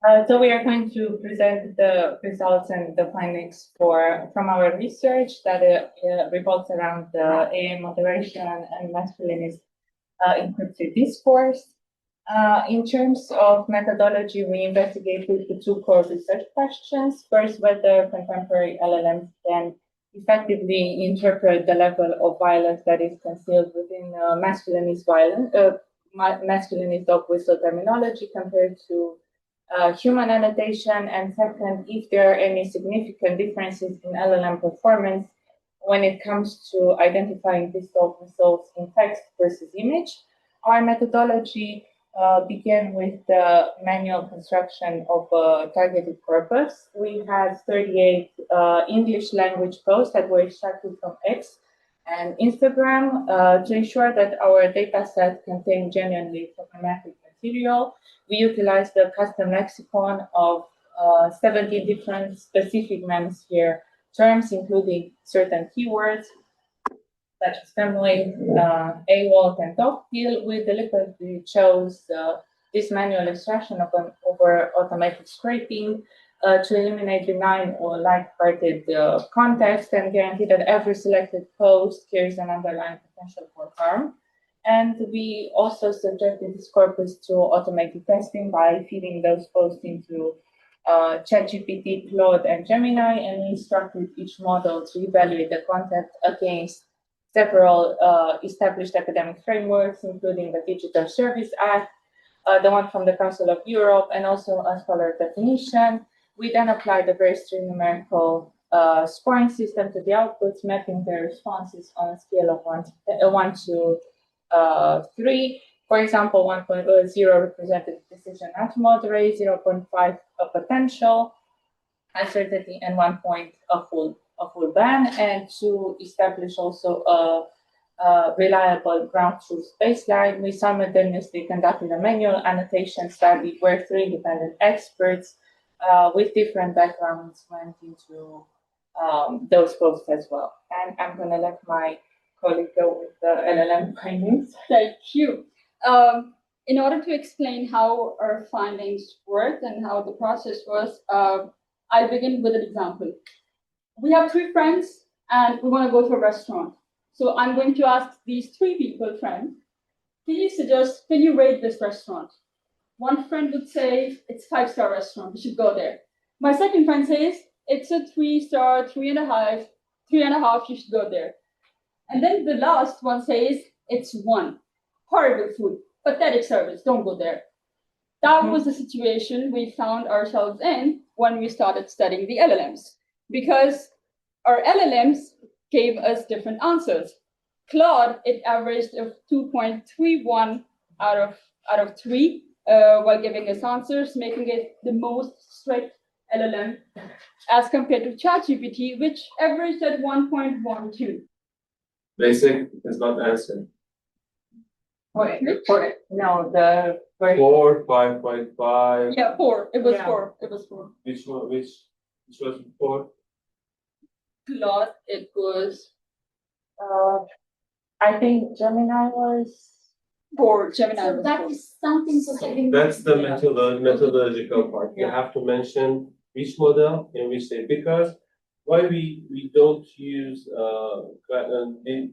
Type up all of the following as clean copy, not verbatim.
So we are going to present the results and the findings from our research that revolves around the AI moderation and masculinist encrypted discourse. In terms of methodology, we investigated the two core research questions. First, whether contemporary LLMs can effectively interpret the level of violence that is concealed within masculinist violence, masculinist dog whistle terminology compared to human annotation, and second, if there are any significant differences in LLM performance when it comes to identifying these dog results in text versus image. Our methodology began with the manual construction of a targeted corpus. We had 38 English language posts that were extracted from X and Instagram to ensure that our data set contained genuinely problematic material. We utilized the custom lexicon of 70 different specific manosphere terms, including certain keywords such as family, AWOL, and dogkill. We deliberately chose this manual extraction over automated scraping to eliminate benign or light-hearted context and guarantee that every selected post carries an underlying potential for harm. And we also subjected this corpus to automated testing by feeding those posts into ChatGPT, Claude, and Gemini, and we instructed each model to evaluate the content against several established academic frameworks, including the Digital Service Act, the one from the Council of Europe, and also a scholar definition. We then applied a very strict numerical scoring system to the outputs, mapping their responses on a scale of 1 to 3. For example, 1.0 represented decision not to moderate, 0.5 a potential uncertainty, and 1 point a full ban, and to establish also a reliable ground truth baseline. We simultaneously conducted a manual annotation study where 3 independent experts with different backgrounds went into those posts as well. And I'm going to let my colleague go with the LLM findings. Thank you. In order to explain how our findings worked and how the process was, I'll begin with an example. We have 3 friends and we want to go to a restaurant. So I'm going to ask these 3 people, friends, can you rate this restaurant? One friend would say, it's a 5-star restaurant, you should go there. My second friend says, it's a 3-star, 3.5, 3.5, you should go there. And then the last one says, it's 1. Horrible food, pathetic service, don't go there. That was the situation we found ourselves in when we started studying the LLMs, because our LLMs gave us different answers. Claude, it averaged of 2.31 out of 3 while giving us answers, making it the most strict LLM, as compared to ChatGPT, which averaged at 1.12. Basic is not answered. No, the 4, 5.5. Yeah, 4. It was 4. It was 4. Which one? Which was 4? Claude, it was. I think Gemini was 4. Gemini So was that 4. is something to have in That's the methodological part. You have to mention which model in which day, because why we don't use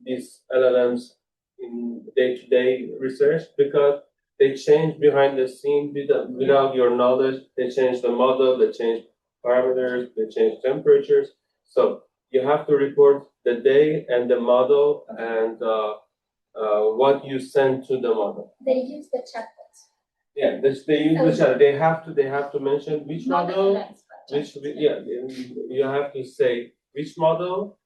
these LLMs in day-to-day research, because they change behind the scene without your knowledge. They change the model, they change parameters, they change temperatures. So you have to report the day and the model and what you send to the model. They use the chatbots. Yeah, they use the chat. They have to mention which Not model, LLMs, but you have to say which model,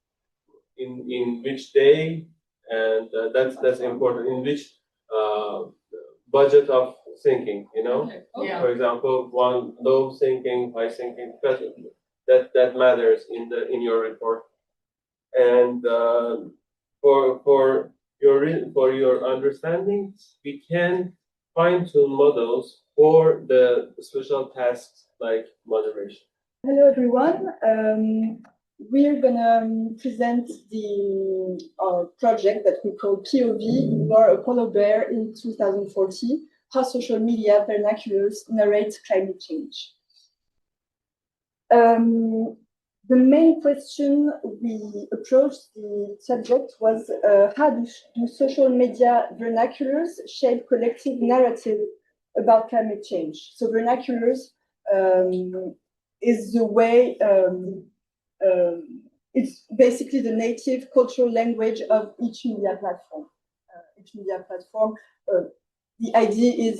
in which day, and that's important. In which budget of thinking, Okay. Yeah. For example, one low thinking, high thinking, because that matters in your report. And for your understanding, we can fine-tune models for the special tasks like moderation. Hello everyone. We're gonna present our project that we call POV, You Are a Polar Bear in 2040. how social media vernaculars narrate climate change. The main question we approached the subject was how do social media vernaculars shape collective narrative about climate change? So vernaculars is the way, it's basically the native cultural language of each media platform. The idea is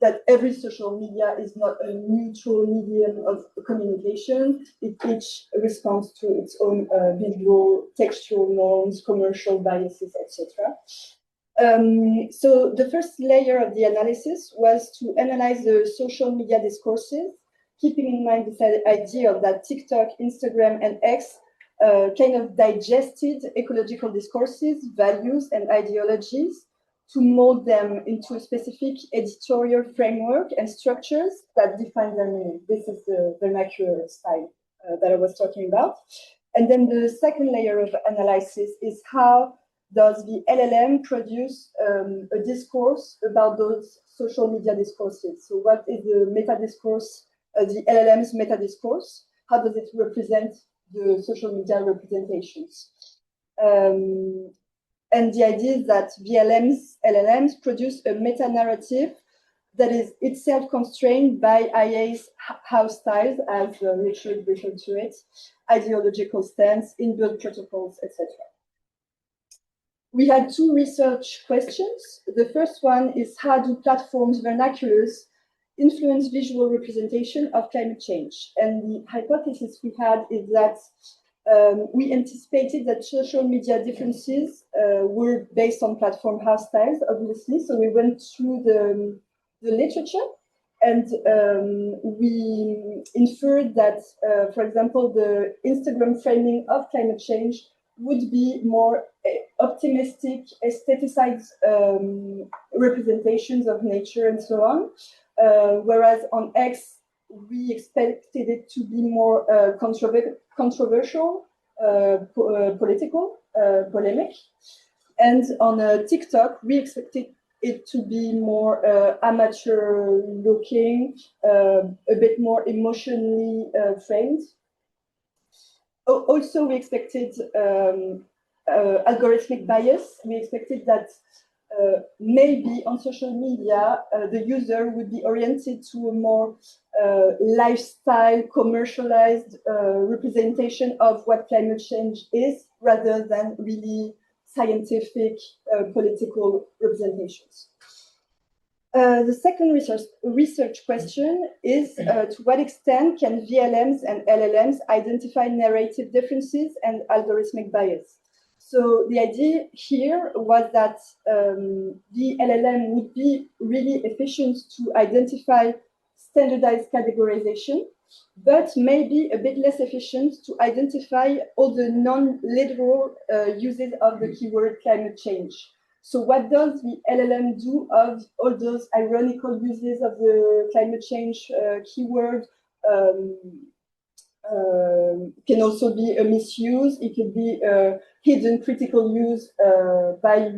that every social media is not a neutral medium of communication. It each responds to its own visual, textual norms, commercial biases, etc. So the first layer of the analysis was to analyze the social media discourses, keeping in mind this idea that TikTok, Instagram, and X kind of digested ecological discourses, values, and ideologies to mold them into a specific editorial framework and structures that define their meaning. This is the vernacular style that I was talking about. And then the second layer of analysis is how does the LLM produce a discourse about those social media discourses? So what is the meta discourse, the LLM's meta discourse? How does it represent the social media representations? And the idea is that LLMs produce a meta-narrative that is itself constrained by IA's house styles, as Richard referred to it, ideological stance, inbuilt protocols, etc. We had two research questions. The first one is how do platforms' vernaculars influence visual representation of climate change? And the hypothesis we had is that we anticipated that social media differences were based on platform house styles, obviously. So we went through the literature and we inferred that, for example, the Instagram framing of climate change would be more optimistic, aestheticized representations of nature and so on. Whereas on X, we expected it to be more controversial, political, polemic. And on TikTok, we expected it to be more amateur looking, a bit more emotionally framed. Also, we expected algorithmic bias. We expected that maybe on social media, the user would be oriented to a more lifestyle, commercialized representation of what climate change is, rather than really scientific, political representations. The second research question is to what extent can VLMs and LLMs identify narrative differences and algorithmic bias? So the idea here was that the LLM would be really efficient to identify standardized categorization, but maybe a bit less efficient to identify all the non-literal uses of the keyword climate change. So what does the LLM do of all those ironical uses of the climate change keyword? Can also be a misuse. It could be a hidden critical use by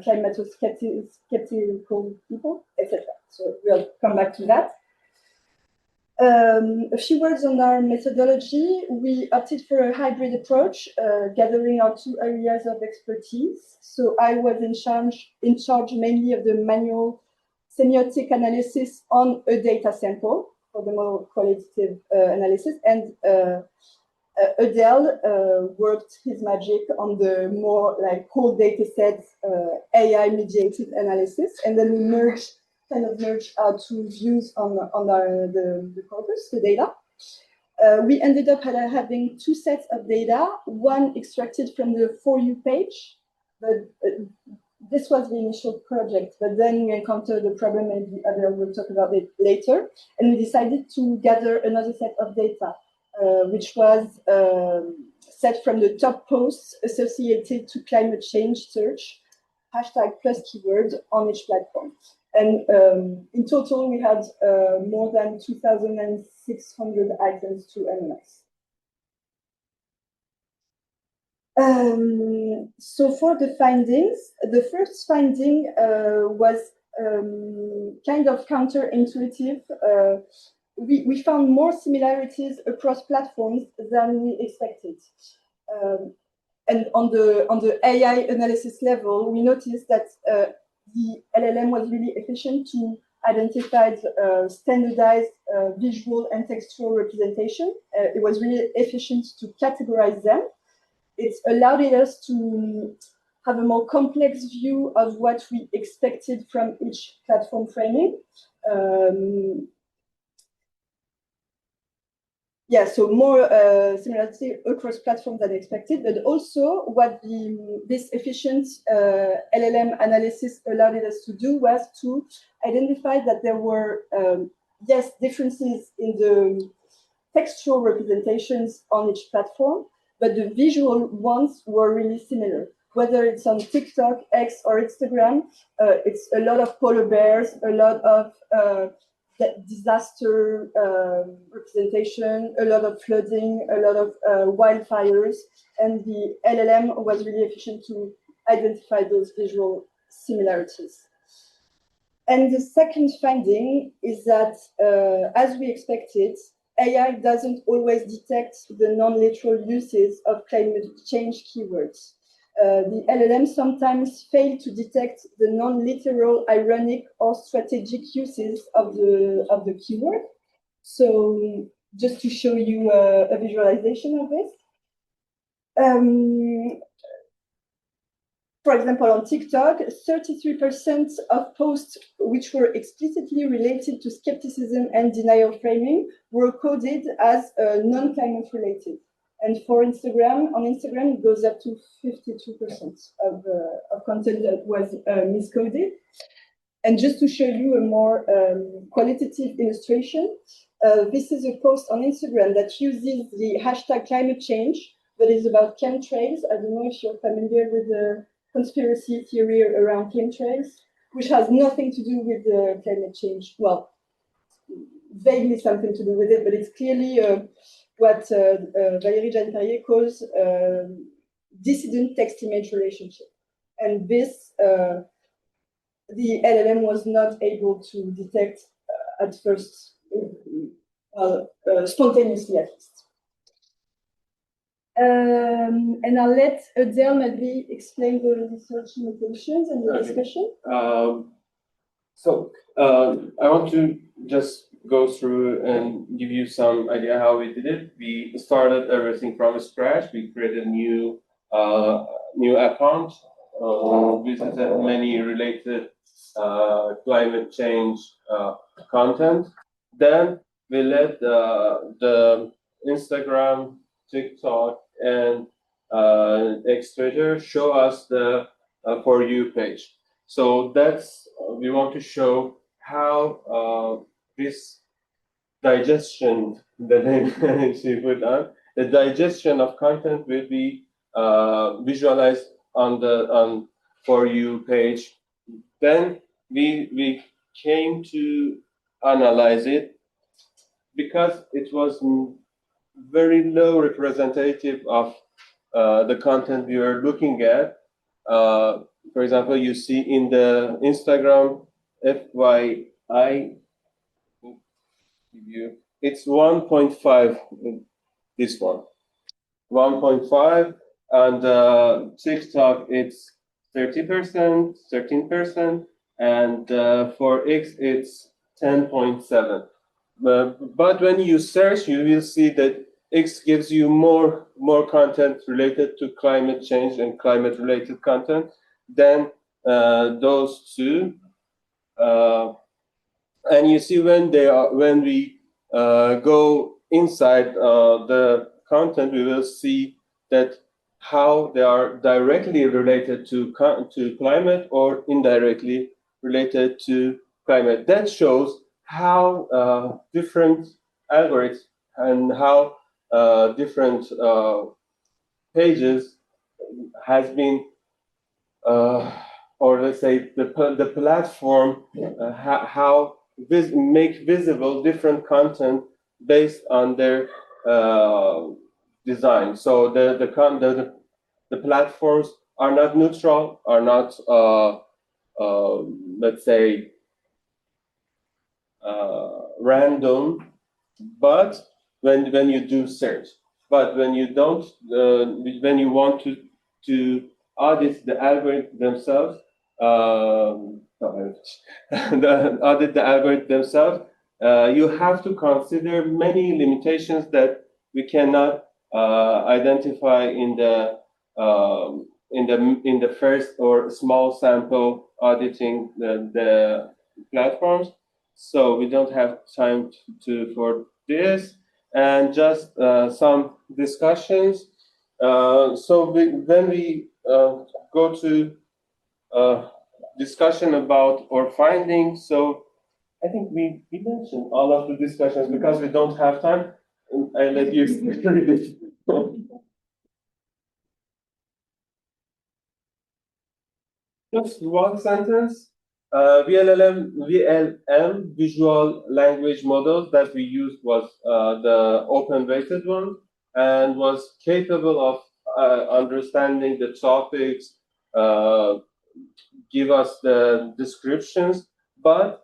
climate-skeptical people, etc. So we'll come back to that. A few words on our methodology. We opted for a hybrid approach, gathering our two areas of expertise. So I was in charge mainly of the manual semiotic analysis on a data sample for the more qualitative analysis, and Adele worked his magic on the more like whole data sets, AI mediated analysis, and then we merged our two views on the corpus, the data. We ended up having two sets of data, one extracted from the For You page, but this was the initial project, but then we encountered a problem, and the other we'll talk about it later, and we decided to gather another set of data, which was set from the top posts associated to climate change search, hashtag plus keyword on each platform. And in total, we had more than 2,600 items to analyze. So for the findings, the first finding was kind of counterintuitive. We found more similarities across platforms than we expected. And on the AI analysis level, we noticed that the LLM was really efficient to identify standardized visual and textual representation. It was really efficient to categorize them. It allowed us to have a more complex view of what we expected from each platform framing. Yeah, so more similarity across platforms than expected, but also what this efficient LLM analysis allowed us to do was to identify that there were, yes, differences in the textual representations on each platform, but the visual ones were really similar. Whether it's on TikTok, X, or Instagram, it's a lot of polar bears, a lot of disaster representation, a lot of flooding, a lot of wildfires, and the LLM was really efficient to identify those visual similarities. And the second finding is that, as we expected, AI doesn't always detect the non-literal uses of climate change keywords. The LLM sometimes fail to detect the non-literal, ironic, or strategic uses of the keyword. So just to show you a visualization of this. For example, on TikTok, 33% of posts which were explicitly related to skepticism and denial framing were coded as non-climate related. And for Instagram, on Instagram, it goes up to 52% of content that was miscoded. And just to show you a more qualitative illustration, this is a post on Instagram that uses the hashtag climate change, but is about chemtrails. I don't know if you're familiar with the conspiracy theory around chemtrails, which has nothing to do with the climate change. Well, vaguely something to do with it, but it's clearly what Valérie Jeanne-Perrier calls dissident text-image relationship. And this, the LLM was not able to detect at first, spontaneously at least. And I'll let Adele maybe explain the research limitations and the discussion. I want to just go through and give you some idea how we did it. We started everything from scratch. We created new account, visited many related climate change content. Then we let the Instagram, TikTok, and X Twitter show us the For You page. So that's, we want to show how this digestion, the name she put on, the digestion of content will be visualized on the For You page. Then we came to analyze it because it was very low representative of the content we were looking at. For example, you see in the Instagram FYI, it's 1.5, this one, 1.5, and TikTok it's 30%, 13%, and for X it's 10.7. But when you search, you will see that X gives you more content related to climate change and climate related content than those two. And you see when we go inside the content, we will see that how they are directly related to climate or indirectly related to climate. That shows how different algorithms and how different pages has been, or let's say the platform, how make visible different content based on their design. So the platforms are not neutral, are not let's say, random, but when you do search, but when you don't, when you want to audit the algorithm themselves, audit the algorithm themselves, you have to consider many limitations that we cannot identify in the in the first or small sample auditing the platforms. So we don't have time for this, and just some discussions. When we go to discussion about our findings, so I think we mentioned all of the discussions because we don't have time. I let you read it. Just one sentence. VLM, visual language models that we used was the open-weighted one and was capable of understanding the topics, give us the descriptions. But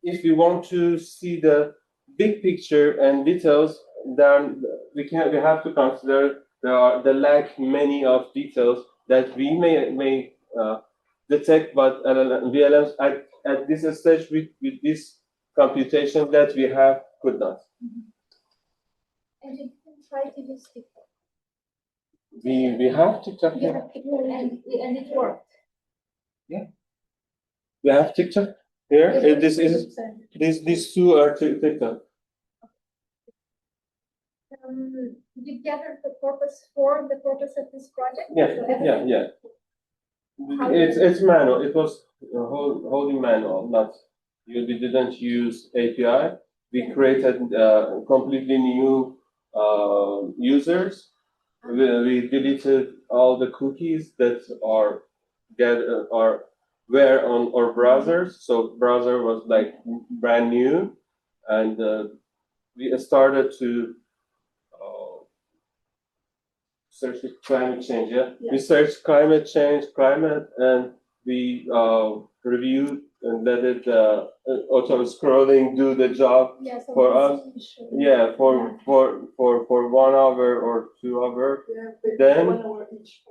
if we want to see the big picture and details, then we have to consider the lack many of details that we may detect, but VLMs at this stage with this computation that we have could not. And you can try to use TikTok. We have TikTok You here. have TikTok and it worked. We have TikTok here. These two are TikTok. You gathered the purpose for the purpose of this project? Yeah. It's manual. It was wholly manual. Not we didn't use API. We created completely new users. We deleted all the cookies that were on our browsers. So browser was like brand new, and we started to search climate change. Yeah, we searched climate change, climate, and we reviewed and let it auto scrolling do the job for us. Yeah, for 1 hour or 2 hours. Then 1 hour each.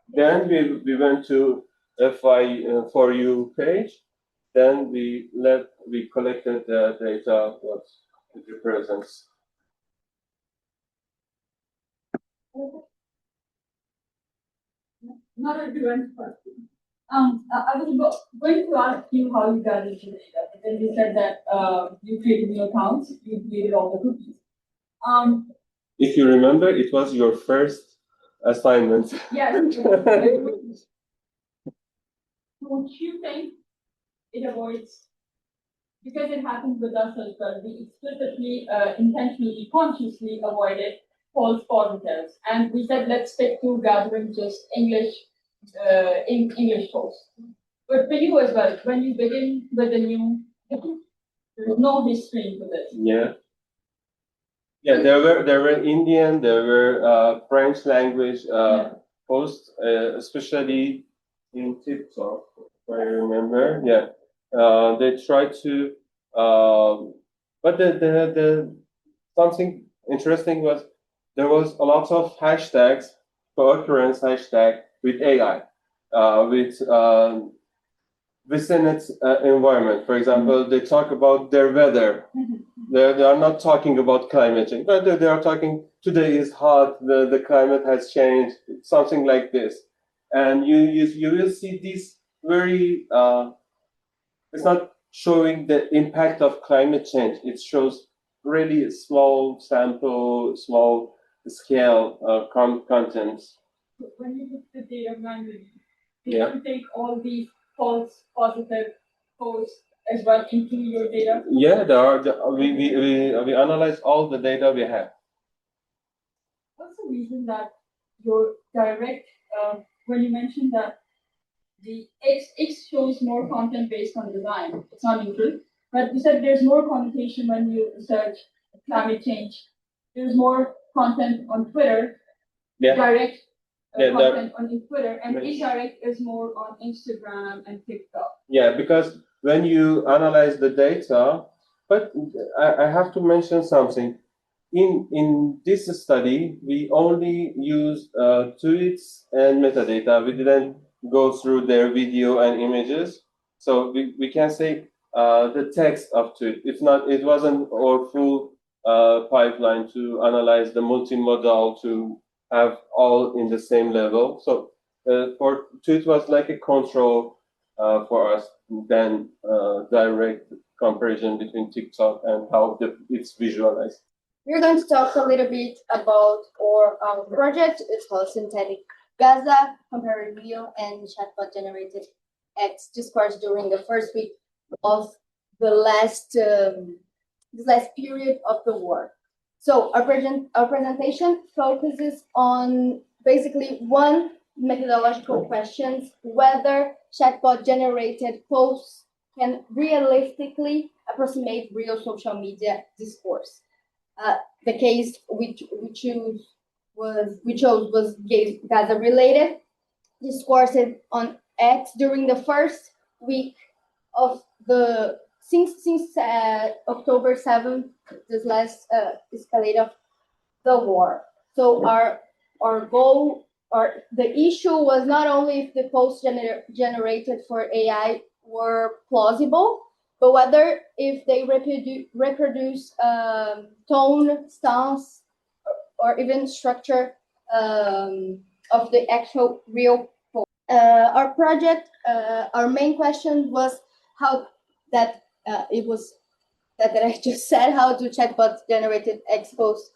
Then we went to FI for you page. Then we collected the data what it represents. Not everyone's question. I was going to ask you how you gathered the data, but then you said that you created new accounts, you created all the cookies. If you remember, it was your first assignment. Yes. Don't you think it avoids, because it happens with us as well, we explicitly, intentionally, consciously avoided false positives. And we said, let's stick to gathering just English, English posts. But for you as well, when you begin with a new, there's no history for this. Yeah. Yeah, there were Indian, there were French language posts, especially in TikTok, if I remember. Yeah, they tried to, but the something interesting was there was a lot of hashtags, co-occurrence hashtag with AI, with within its environment. For example, they talk about their weather. They are not talking about climate change, but they are talking today is hot, the climate has changed, something like this. And you will see this very, it's not showing the impact of climate change. It shows really small sample, small scale contents. When you put the data manually, do you take all these false positive posts as well into your data? Yeah, we analyze all the data we have. What's the reason that your direct, when you mentioned that the X shows more content based on design, it's not neutral, but you said there's more connotation when you research climate change. There's more content on Twitter, direct Yeah, content on Twitter, and Right. indirect is more on Instagram and TikTok. Yeah, because when you analyze the data, but I have to mention something. In this study, we only used tweets and metadata. We didn't go through their video and images. So we can say the text of tweet. It wasn't our full pipeline to analyze the multimodal to have all in the same level. So for tweet was like a control for us than direct comparison between TikTok and how it's visualized. We're going to talk a little bit about our project. It's called Synthetic Gaza, comparing real and chatbot generated X discourse during the first week of the last period of the war. So our presentation focuses on basically one methodological questions: whether chatbot generated posts can realistically approximate real social media discourse. The case we chose was Gaza related discourses on X during the first week of the since October 7th, this last escalate of the war. So our goal, or the issue, was not only if the posts generated for AI were plausible, but whether if they reproduce tone, stance, or even structure of the actual real post. Our project, our main question was how that I just said, how do chatbots generated X posts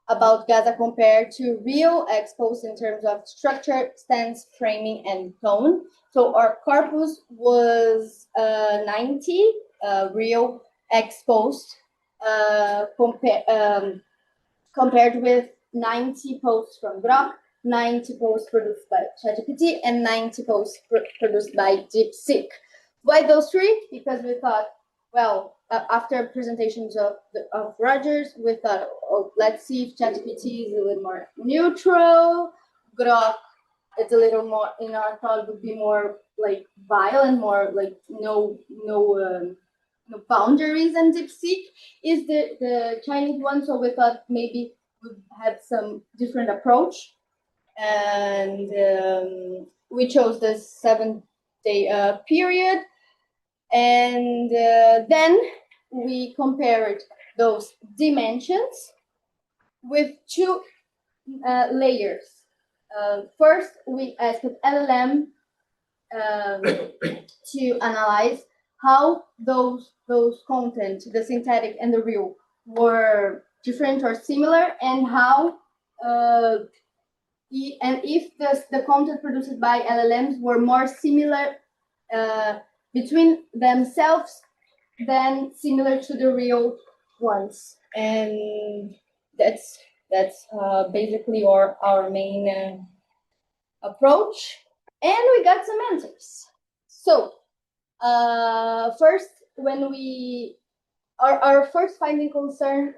about Gaza compared to real X posts in terms of structure, stance, framing, and tone. So our corpus was 90 real X posts compared with 90 posts from Grok, 90 posts produced by ChatGPT, and 90 posts produced by DeepSeek. Why those three? Because we thought, well, after presentations of Rogers, we thought, oh, let's see if ChatGPT is a little more neutral. Grok, it's a little more, in our thought, would be more like violent, more like no boundaries. And DeepSeek is the Chinese one, so we thought maybe we had some different approach, and we chose the 7-day period. And then we compared those dimensions with two layers. First, we asked LLM to analyze how those content, the synthetic and the real, were different or similar, and how and if the content produced by LLMs were more similar between themselves than similar to the real ones. And that's basically our main approach. And we got some answers. So first, when our first finding concerns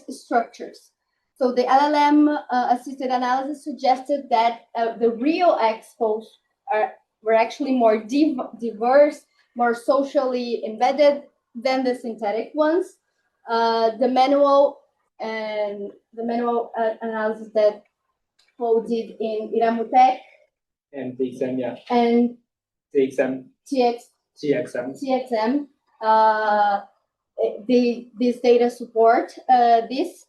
structures. So the LLM assisted analysis suggested that the real X posts were actually more diverse, more socially embedded than the synthetic ones. The manual analysis that Paul did in Iramutech and TXM, yeah. And TXM. This data support this.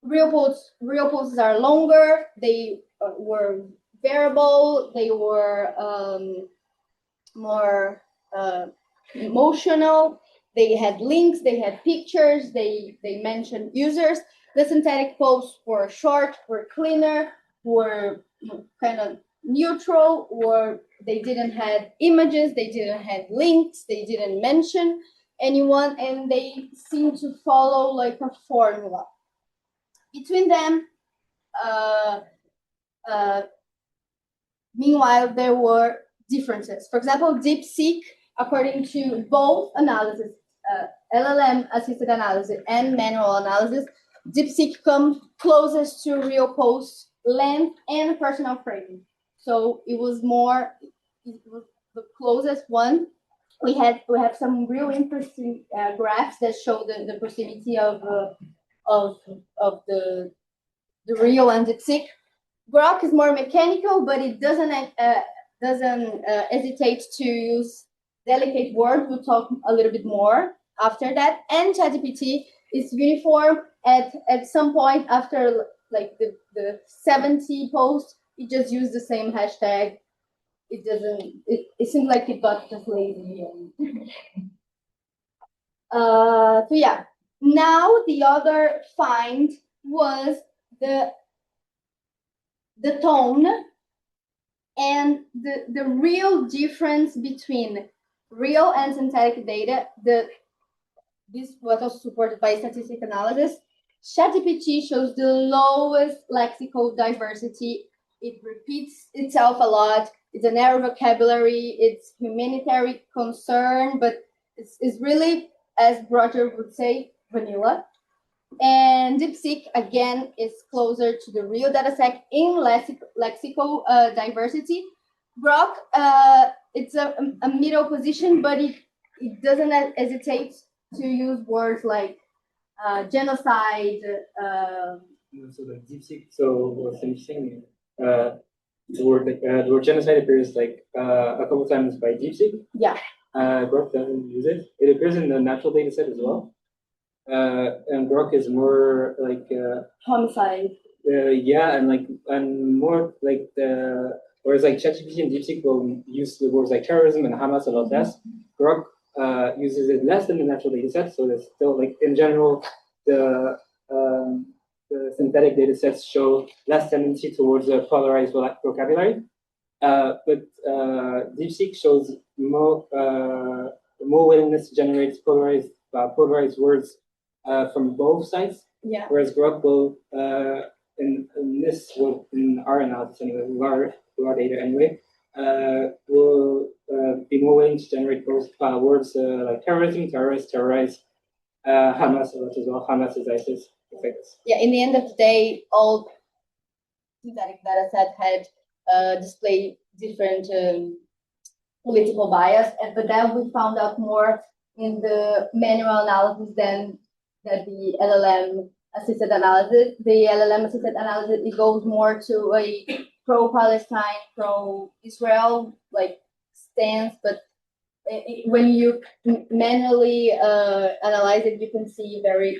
Real posts are longer. They were variable. They were more emotional. They had links. They had pictures. They mentioned users. The synthetic posts were short, were cleaner, were kind of neutral, or they didn't have images. They didn't have links. They didn't mention anyone, and they seemed to follow like a formula. Between them, meanwhile, there were differences. For example, DeepSeek, according to both analysis, LLM-assisted analysis and manual analysis, DeepSeek comes closest to real posts length, and personal framing. So it was the closest one. We have some real interesting graphs that show the proximity of the real and the tick. Grok is more mechanical, but it doesn't hesitate to use delicate words. We'll talk a little bit more after that. And ChatGPT is uniform. At some point after like the 70 posts, it just used the same hashtag. It doesn't. It seems like it got just lazy. So yeah. Now the other find was the tone and the real difference between real and synthetic data. This was also supported by statistic analysis. ChatGPT shows the lowest lexical diversity. It repeats itself a lot. It's a narrow vocabulary. It's humanitarian concern, but it's really, as Roger would say, vanilla. And DeepSeek, again, is closer to the real dataset in lexical diversity. Grok, it's a middle position, but it doesn't hesitate to use words like genocide. So the DeepSeek. So what's interesting, the word genocide appears like a couple times by DeepSeek. Yeah. Grok doesn't use it. It appears in the natural data set as well. And Grok is more like Homicide. yeah, and more like whereas like ChatGPT and DeepSeek will use the words like terrorism and Hamas a lot less. Grok uses it less than the natural data set, so there's still like in general the synthetic data sets show less tendency towards a polarized vocabulary. But DeepSeek shows more willingness to generate polarized words from both sides. Yeah. Whereas Grok will, in our analysis anyway, our data anyway, will be more willing to generate both words like terrorism, terrorist, terrorize, Hamas a lot as well. Hamas is ISIS. Yeah. In the end of the day, all synthetic data set had display different political bias, but then we found out more in the manual analysis than the LLM assisted analysis. The LLM assisted analysis, it goes more to a pro-Palestine, pro-Israel like stance, but when you manually analyze it, you can see very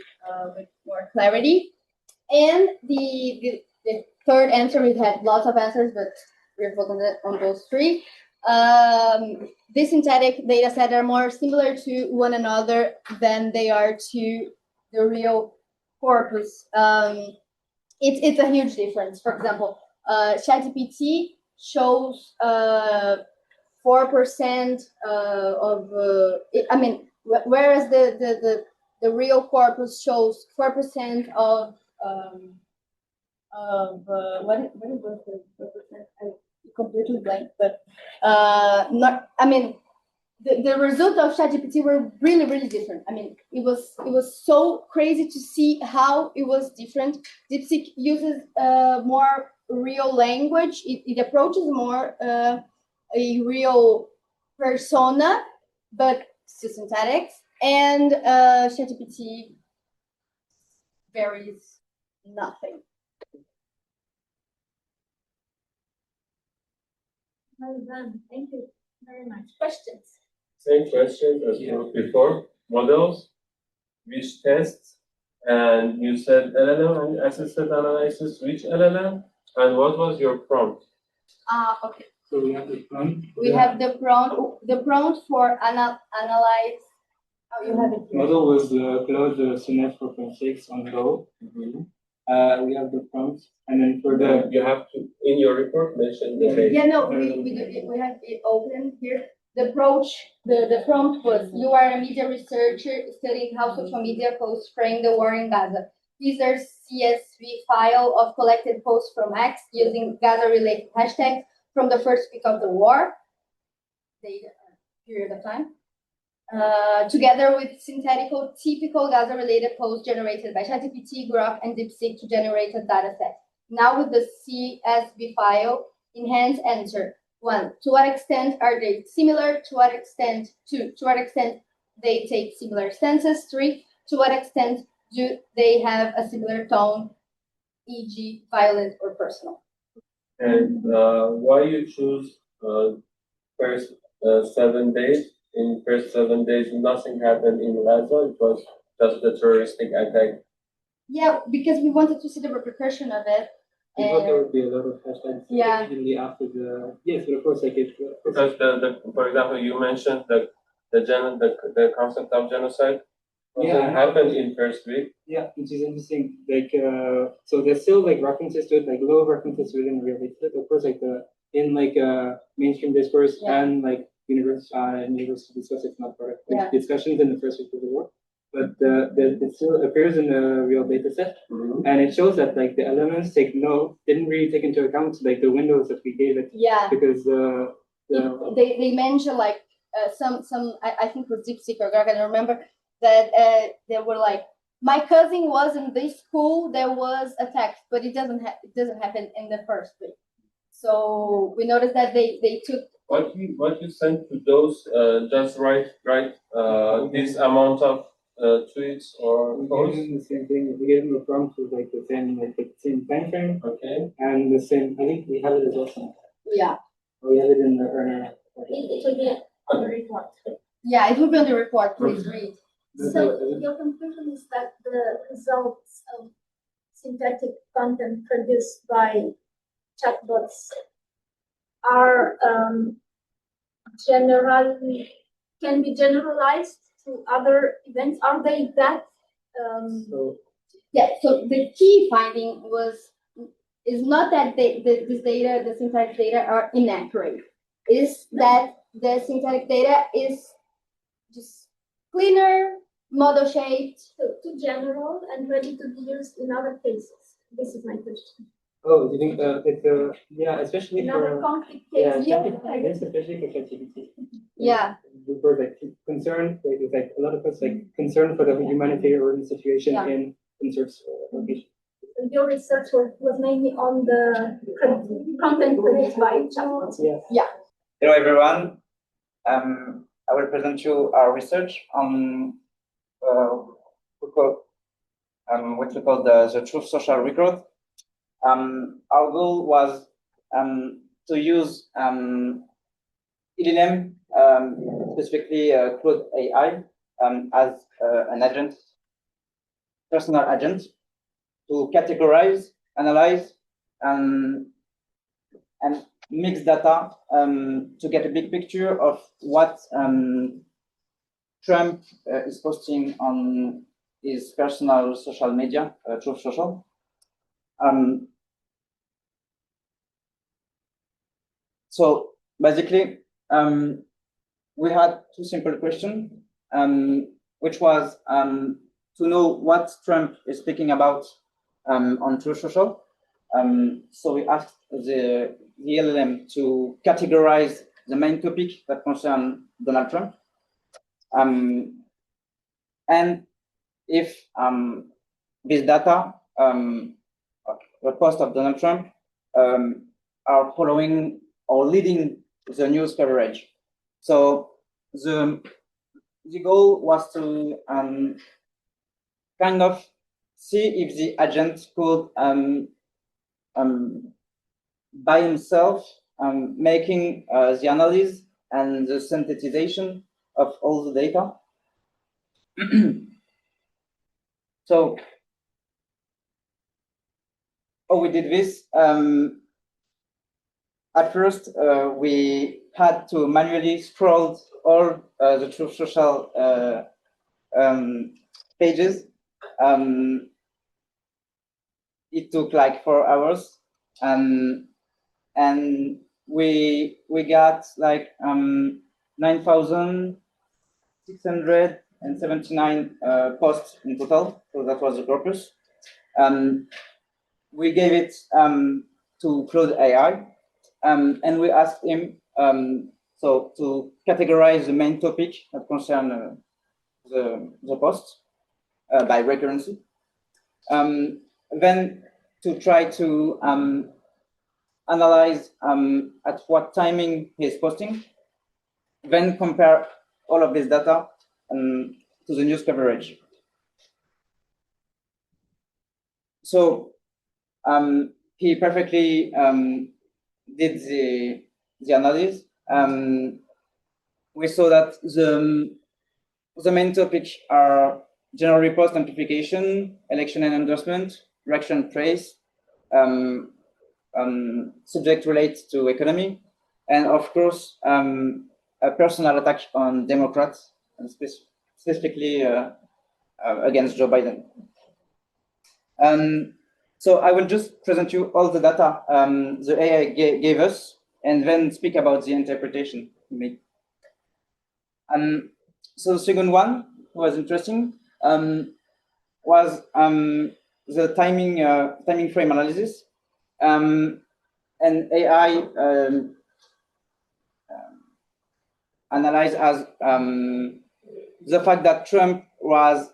with more clarity. And the third answer, we had lots of answers, but we're focusing on those three. These synthetic data sets are more similar to one another than they are to the real corpus. It's a huge difference. For example, ChatGPT shows 4% whereas the real corpus shows 4% of what is the 4%? I completely blank, but the result of ChatGPT were really, really different. I mean, it was so crazy to see how it was different. DeepSeek uses more real language. It approaches more a real persona, but still synthetics. And ChatGPT varies nothing. Well done. Thank you very much. Questions? Same question as before. Models, which tests, and you said LLM and assisted analysis, which LLM, and what was your prompt? Okay. So we have the prompt. We have the prompt for analyze. Oh, you have it here. Model was Claude Sonnet 4.6 on Go. We have the prompt, and then for the You have to in your report mention the name. Yeah, no, we have it open here. The prompt was: you are a media researcher studying how social media posts frame the war in Gaza. These are CSV file of collected posts from X using Gaza-related hashtags from the first week of the war, data period of time, together with typical Gaza-related posts generated by ChatGPT, Grok, and DeepSeek to generate a data set. Now with the CSV file, enhance answer. 1. To what extent are they similar? To what extent? 2. To what extent they take similar stances? 3. To what extent do they have a similar tone, e.g., violent or personal? And why you choose first 7 days? In first 7 days, nothing happened in Gaza. It was just the terroristic attack. Yeah, because we wanted to see the repercussion of it. We thought there would be a lot of hashtags immediately after the but of course, like it. Because for example, you mentioned the concept of genocide. Yeah, happened in first week. Yeah, which is interesting. Like, so there's still like references to it, like low references within real data. Of course, like in mainstream discourse and like university discourse, it's not part of discussions in the first week of the war. But it still appears in the real data set, and it shows that like the elements didn't really take into account like the windows that we gave it. Yeah. Because they mentioned like some I think it was DeepSeek or I can remember that they were like, my cousin was in this school, there was a text, but it doesn't happen in the first week. So we noticed that they took what you sent to those just write this amount of tweets or posts. The same thing. We gave them a prompt with like the same time frame. Okay. And the same. I think we have it as well. Yeah. We have it in the earner. It will be on the report. Yeah, it will be on the report. Please read. So your conclusion is that the results of synthetic content produced by chatbots are generally can be generalized to other events. Are they that? Yeah. So the key finding is not that this data, the synthetic data, are inaccurate. Is that the synthetic data is just cleaner, model shaped, too general and ready to be used in other cases? This is my question. Oh, do you think it's especially in for other conflict cases? Yes, especially for ChatGPT. Yeah. We were like concerned, like a lot of us like concerned for the humanitarian situation in search location. Your research was mainly on the content produced by chatbots. Yes. Yeah. Hello everyone. I will present you our research on what we call the truth social record. Our goal was to use LLM, specifically Claude AI, as an agent, personal agent, to categorize, analyze, and mix data to get a big picture of what Trump is posting on his personal social media, Truth Social. So basically, we had two simple questions, which was to know what Trump is speaking about on Truth Social. So we asked the LLM to categorize the main topic that concern Donald Trump. And if this data, the post of Donald Trump, are following or leading the news coverage. So the goal was to kind of see if the agent could by himself making the analysis and the synthesization of all the data. So we did this. At first, we had to manually scroll all the Truth Social pages. It took like 4 hours, and we got like 9,679 posts in total. So that was the purpose. We gave it to Claude AI, and we asked him so to categorize the main topic that concern the post by recurrency. Then to try to analyze at what timing he's posting, then compare all of this data to the news coverage. So he perfectly did the analysis. We saw that the main topics are general report amplification, election and endorsement, reaction trace, subject relates to economy, and of course, a personal attack on Democrats, and specifically against Joe Biden. So I will just present you all the data the AI gave us, and then speak about the interpretation we made. So the second one was interesting, was the timing frame analysis. And AI analyzed as the fact that Trump was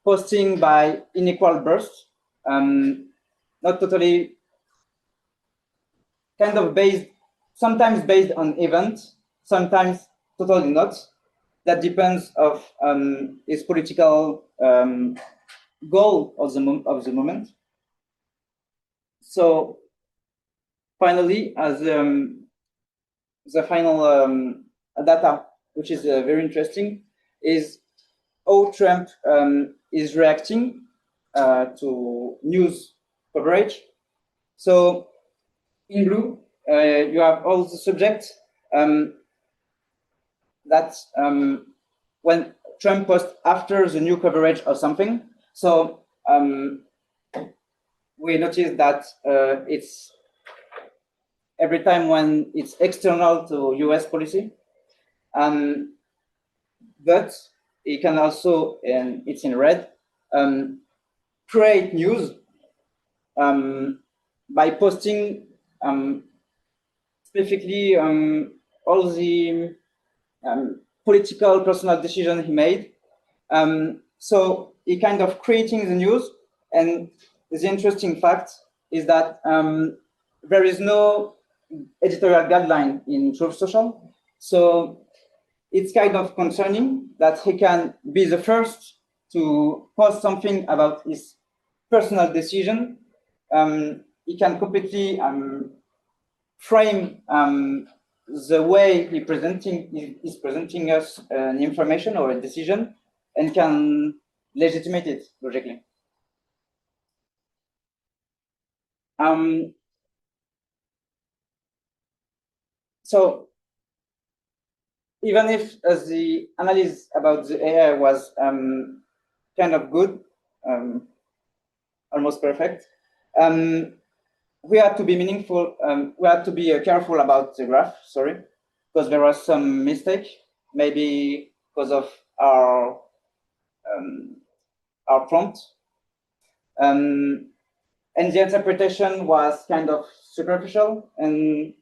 posting by unequal bursts, not totally, kind of based, sometimes based on events, sometimes totally not. That depends of his political goal of the moment. So finally, as the final data, which is very interesting, is how Trump is reacting to news coverage. So in blue, you have all the subjects that when Trump posts after the new coverage of something. So we notice that it's every time when it's external to US policy. But it can also, and it's in red, create news by posting specifically all the political personal decision he made. So he kind of creating the news, and the interesting fact is that there is no editorial guideline in Truth Social. So it's kind of concerning that he can be the first to post something about his personal decision. He can completely frame the way he's presenting us an information or a decision, and can legitimate it logically. So even if the analysis about the AI was kind of good, almost perfect, we had to be meaningful. We had to be careful about the graph. Sorry, because there was some mistake, maybe because of our prompt, and the interpretation was kind of superficial, and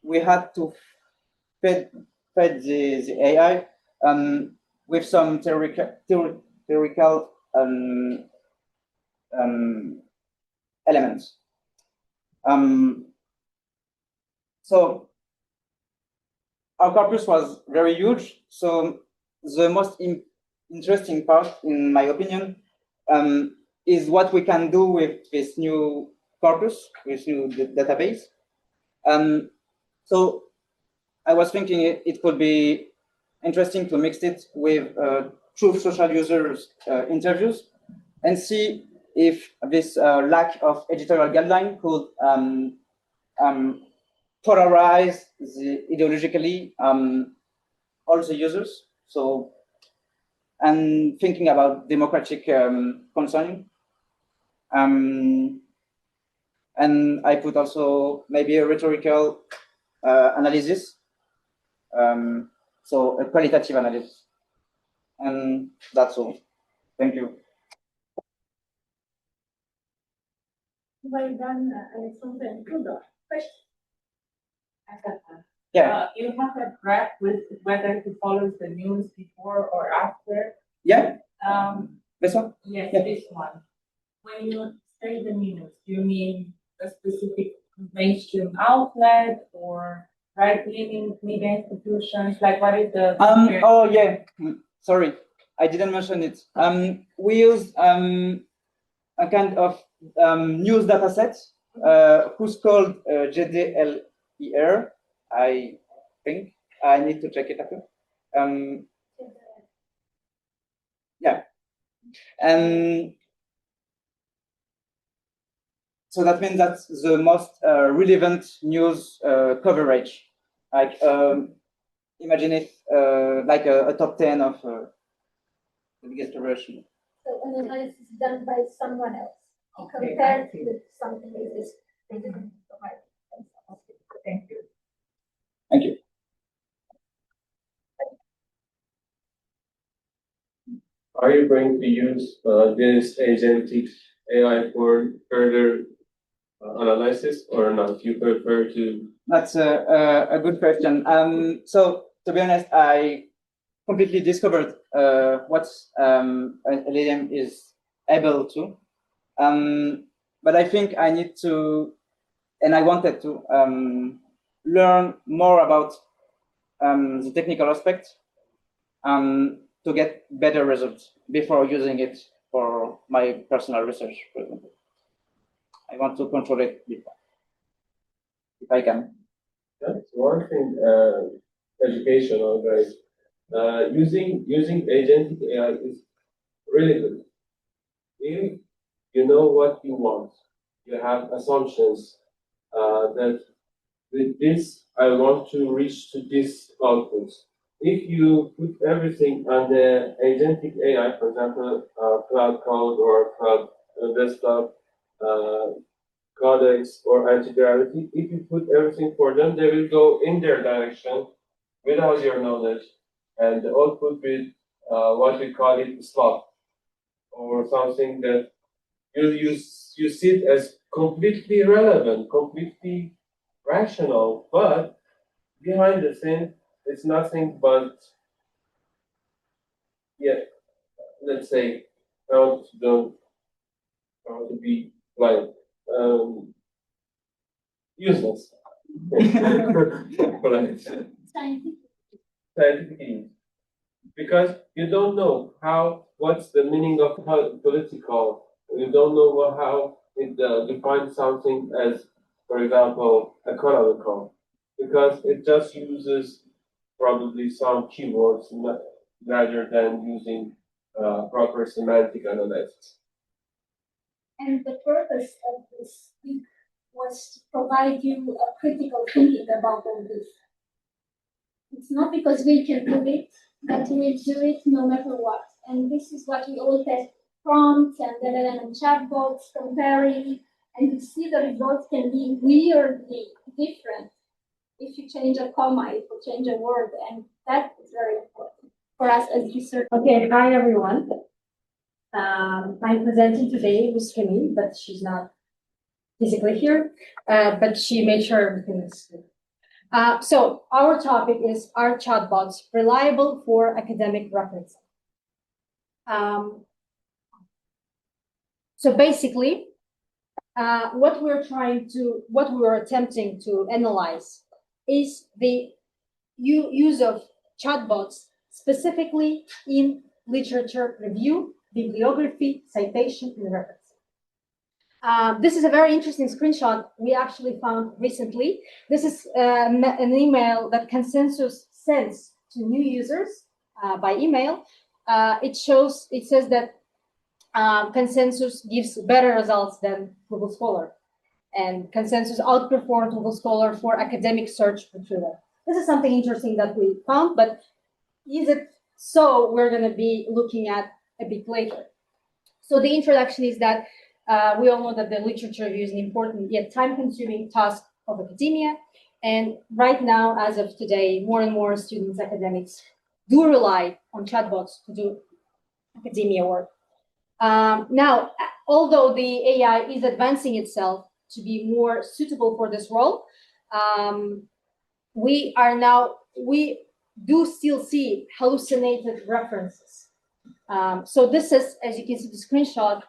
we had to fed the AI with some theoretical elements. So our corpus was very huge. So the most interesting part, in my opinion, is what we can do with this new corpus, this new database. So I was thinking it could be interesting to mix it with Truth Social users' interviews, and see if this lack of editorial guideline could polarize ideologically all the users. So, and thinking about democratic concerning. And I put also maybe a rhetorical analysis, so a qualitative analysis. And that's all. Thank you. Well done, Alexandre and Tudor. Yeah. You have a graph with whether he follows the news before or after. Yeah. Um, This one? yes, Yeah. this one. When you say the news, do you mean a specific mainstream outlet or right-leaning media institutions? Like, what is the? Oh yeah, sorry, I didn't mention it. We use a kind of news data set who's called GDLER. I think I need to check it after. Yeah, and so that means that's the most relevant news coverage. Like imagine if like a top 10 of the biggest coverage. So an analysis is done by someone else. Okay, Compared I see. with something like this. They didn't provide. Thank you. Thank you. Are you going to use this agentic AI for further analysis or not? You prefer to? That's a good question. So to be honest, I completely discovered what LLM is able to. But I think I need to, and I wanted to learn more about the technical aspect to get better results before using it for my personal research, for example. I want to control it before, if I can. That's one thing. Educational, guys. Using agentic AI is really good. If you know what you want, you have assumptions that with this I want to reach to this output. If you put everything on the agentic AI, for example, cloud code or cloud desktop, codex or anti-gravity, if you put everything for them, they will go in their direction without your knowledge, and the output will what we call it slop, or something that you see it as completely relevant, completely rational, but behind the scene, it's nothing but, yeah, let's say, I want to be like useless. Right. Scientific, because you don't know what's the meaning of political. You don't know how it defines something as, for example, economical, because it just uses probably some keywords rather than using proper semantic analysis. And the purpose of this week was to provide you a critical thinking about all this. It's not because we can do it, but we do it no matter what. And this is what we all test prompts and then chatbots comparing, and you see the results can be weirdly different if you change a comma, if you change a word, and that is very important for us as researchers. Okay, hi everyone. I'm presenting today with Camille, but she's not physically here, but she made sure everything is good. So our topic is, are chatbots reliable for academic reference? So basically, what we're attempting to analyze is the use of chatbots specifically in literature review, bibliography, citation, and reference. This is a very interesting screenshot we actually found recently. This is an email that Consensus sends to new users by email. It says that Consensus gives better results than Google Scholar, and Consensus outperformed Google Scholar for academic search retrieval. This is something interesting that we found, but is it so? We're going to be looking at a bit later. So the introduction is that we all know that the literature review is an important yet time-consuming task of academia. And right now, as of today, more and more students, academics, do rely on chatbots to do academia work. Now, although the AI is advancing itself to be more suitable for this role, we do still see hallucinated references. So this is, as you can see the screenshot,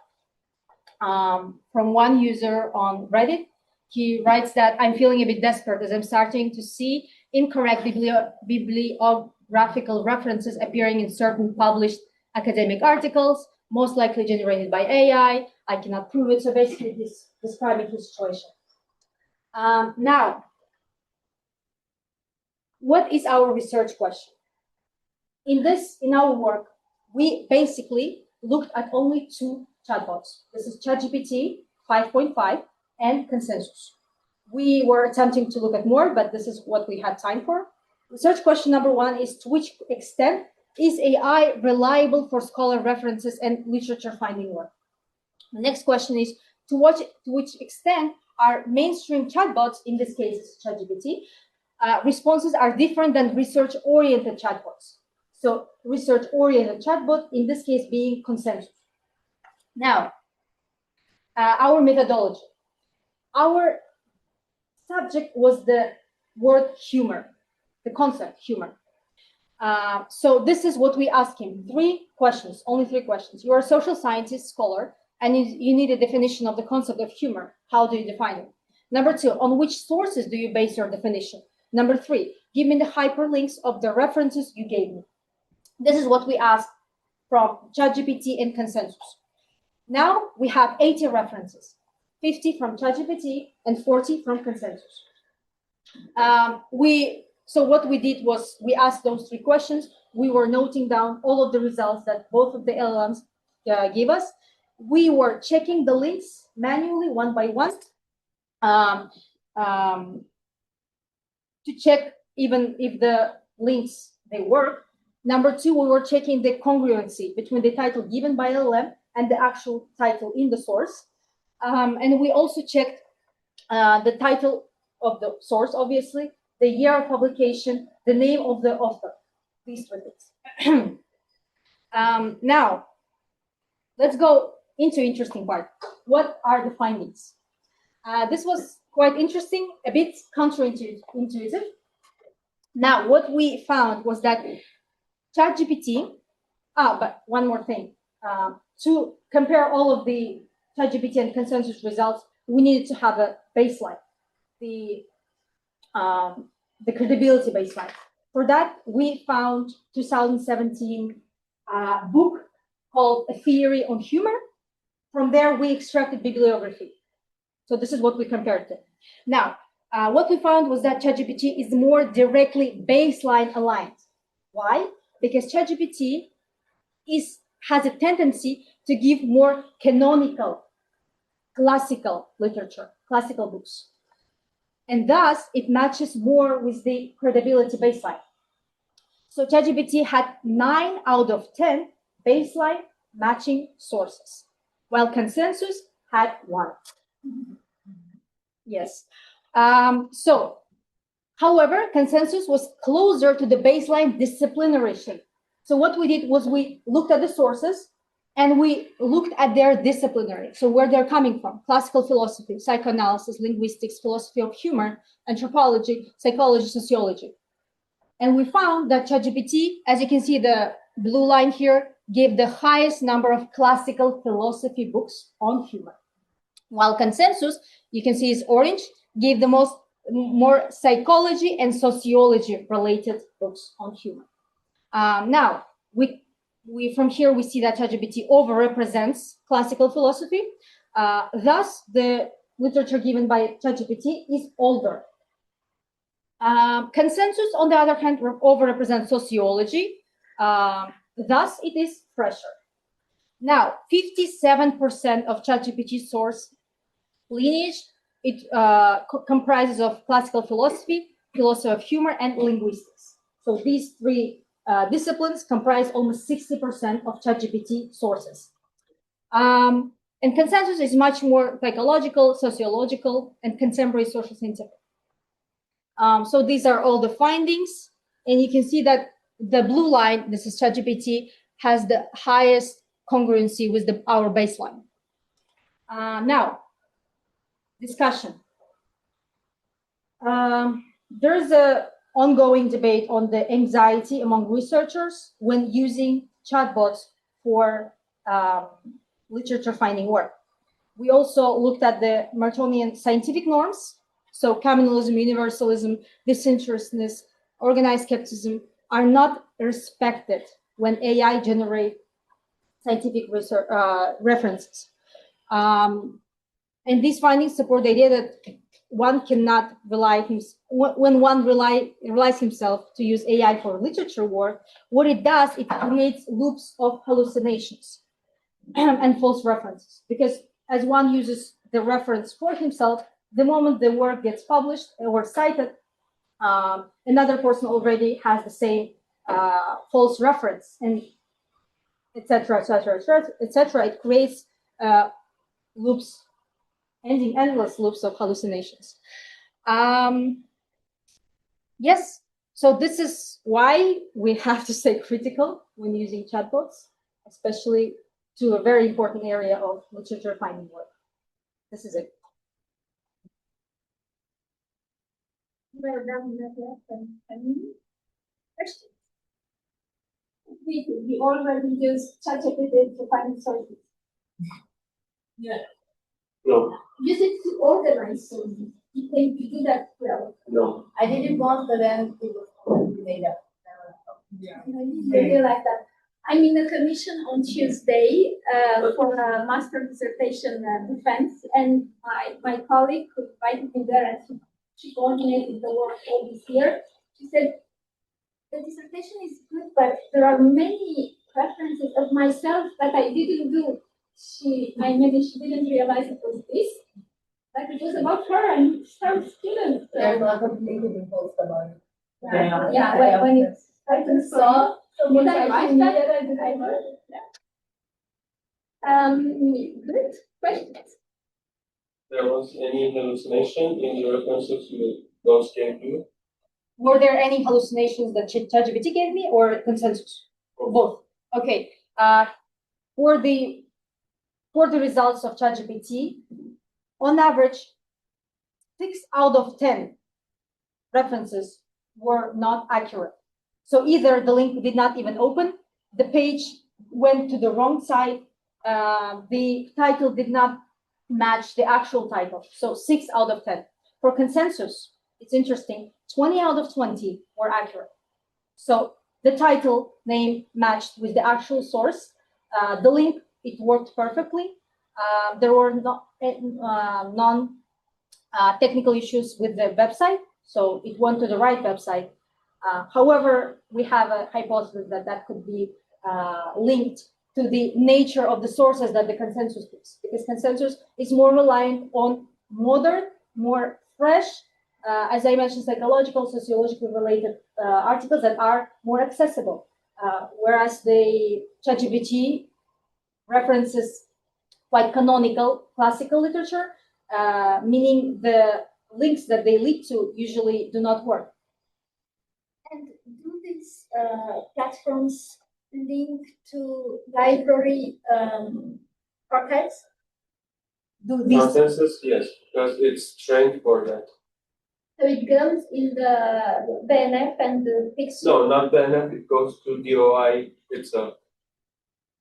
from one user on Reddit. He writes that I'm feeling a bit desperate as I'm starting to see incorrect bibliographical references appearing in certain published academic articles, most likely generated by AI. I cannot prove it. So basically, he's describing his situation. Now, what is our research question? In our work, we basically looked at only two chatbots. This is ChatGPT 5.5 and Consensus. We were attempting to look at more, but this is what we had time for. Research question number one is, to which extent is AI reliable for scholar references and literature finding work? The next question is, to which extent are mainstream chatbots, in this case ChatGPT, responses are different than research-oriented chatbots? So research-oriented chatbot, in this case being Consensus. Now, our methodology. Our subject was the word humor, the concept humor. So this is what we asked him. Three questions, only three questions. You are a social scientist, scholar, and you need a definition of the concept of humor. How do you define it? Number two, on which sources do you base your definition? Number three, give me the hyperlinks of the references you gave me. This is what we asked from ChatGPT and Consensus. Now we have 80 references, 50 from ChatGPT and 40 from Consensus. So what we did was we asked those three questions. We were noting down all of the results that both of the LLMs gave us. We were checking the links manually one by one to check even if the links, they work. Number two, we were checking the congruency between the title given by LLM and the actual title in the source. And we also checked the title of the source, obviously, the year of publication, the name of the author, these three things. Now, let's go into interesting part. What are the findings? This was quite interesting, a bit counterintuitive. Now, what we found was that ChatGPT, but one more thing. To compare all of the ChatGPT and Consensus results, we needed to have a baseline, the credibility baseline. For that, we found 2017 book called A Theory on Humor. From there, we extracted bibliography. So this is what we compared to. Now, what we found was that ChatGPT is more directly baseline aligned. Why? Because ChatGPT has a tendency to give more canonical, classical literature, classical books. And thus, it matches more with the credibility baseline. So ChatGPT had 9 out of 10 baseline matching sources, while Consensus had 1. Yes. However, Consensus was closer to the baseline disciplinary shape. So what we did was we looked at the sources and we looked at their disciplinary, so where they're coming from: classical philosophy, psychoanalysis, linguistics, philosophy of humor, anthropology, psychology, sociology. And we found that ChatGPT, as you can see the blue line here, gave the highest number of classical philosophy books on humor, while Consensus, you can see is orange, gave the more psychology and sociology related books on humor. Now, from here, we see that ChatGPT overrepresents classical philosophy. Thus, the literature given by ChatGPT is older. Consensus, on the other hand, overrepresents sociology. Thus, it is fresher. Now, 57% of ChatGPT source lineage, it comprises of classical philosophy, philosophy of humor, and linguistics. So these three disciplines comprise almost 60% of ChatGPT sources. And Consensus is much more psychological, sociological, and contemporary social scientific. So these are all the findings. And you can see that the blue line, this is ChatGPT, has the highest congruency with our baseline. Now, discussion. There's a ongoing debate on the anxiety among researchers when using chatbots for literature finding work. We also looked at the Martonian scientific norms. So communalism, universalism, disinterestedness, organized skepticism are not respected when AI generate scientific research, references. And these findings support the idea that one cannot rely when one relies himself to use AI for literature work. What it does, it creates loops of hallucinations and false references. Because as one uses the reference for himself, the moment the work gets published or cited, another person already has the same false reference, and etc., etc., etc. It creates loops, endless loops of hallucinations. Yes, so this is why we have to stay critical when using chatbots, especially to a very important area of literature finding work. This is it. Well done, questions. We already use ChatGPT to find sources. Yeah. No, Use it to organize sources. You can do that well. no. I didn't want, but then it was made up. Yeah. I really like that. I'm in a commission on Tuesday for a master dissertation defense, and my colleague who invited me there, and she coordinated the work all this year. She said, the dissertation is good, but there are many references of myself that I didn't do. Maybe she didn't realize it was this, but it was about her and her students. There's a lot of negative posts about it. Yeah, when it's I saw so did I write that? Good questions. There was any hallucination in the references those gave you? Were there any hallucinations that ChatGPT gave me, or consensus? Both. Okay. For the results of ChatGPT, on average, 6 out of 10 references were not accurate. So either the link did not even open, the page went to the wrong side, the title did not match the actual title. So 6 out of 10. For consensus, it's interesting, 20 out of 20 were accurate. So the title name matched with the actual source. The link, it worked perfectly. There were non-technical issues with the website, so it went to the right website. However, we have a hypothesis that could be linked to the nature of the sources that the consensus gives, because consensus is more reliant on modern, more fresh, as I mentioned, psychological, sociologically related articles that are more accessible, whereas the ChatGPT references quite canonical classical literature, meaning the links that they lead to usually do not work. And do these platforms link to library archives? Do these Consensus, yes, because it's trained for that. So it goes in the BNF and the Pixel? No, not the NF, it goes to DOI itself.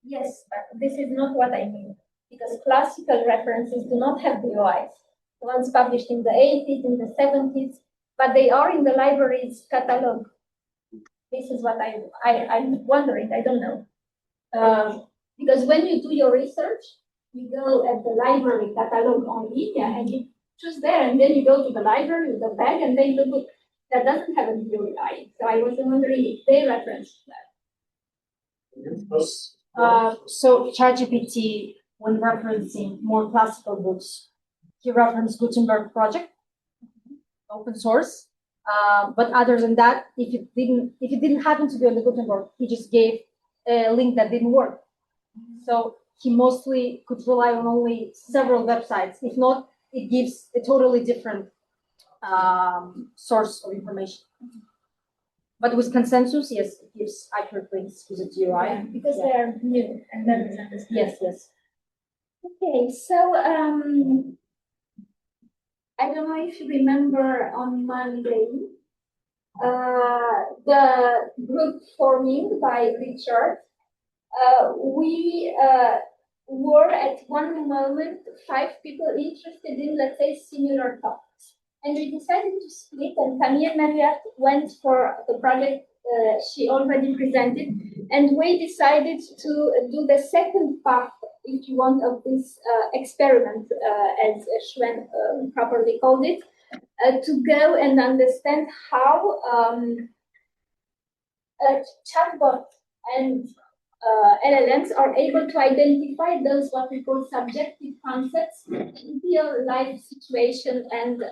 Yes, but this is not what I mean, because classical references do not have DOIs. The ones published in the 80s, in the 70s, but they are in the library's catalog. This is what I'm wondering, I don't know. Because when you do your research, you go at the library catalog on Wikipedia and you choose there, and then you go to the library with the bag, and then the book that doesn't have a DOI. So I was wondering if they referenced that. So ChatGPT, when referencing more classical books, he referenced Gutenberg project, open source. But other than that, if it didn't happen to be on the Gutenberg, he just gave a link that didn't work. So he mostly could rely on only several websites. If not, it gives a totally different source of information. But with consensus, yes, it gives accurate links with the GUI. Yeah, because they are new and that is understood. Yes, yes. Okay, so I don't know if you remember on Monday, the group forming by Richard, we were at one moment 5 people interested in, let's say, similar topics. And we decided to split, and Camille Marriott went for the project she already presented, and we decided to do the second part, if you want, of this experiment, as Shwen properly called it, to go and understand how chatbot and LLMs are able to identify those what we call subjective concepts in real life situation and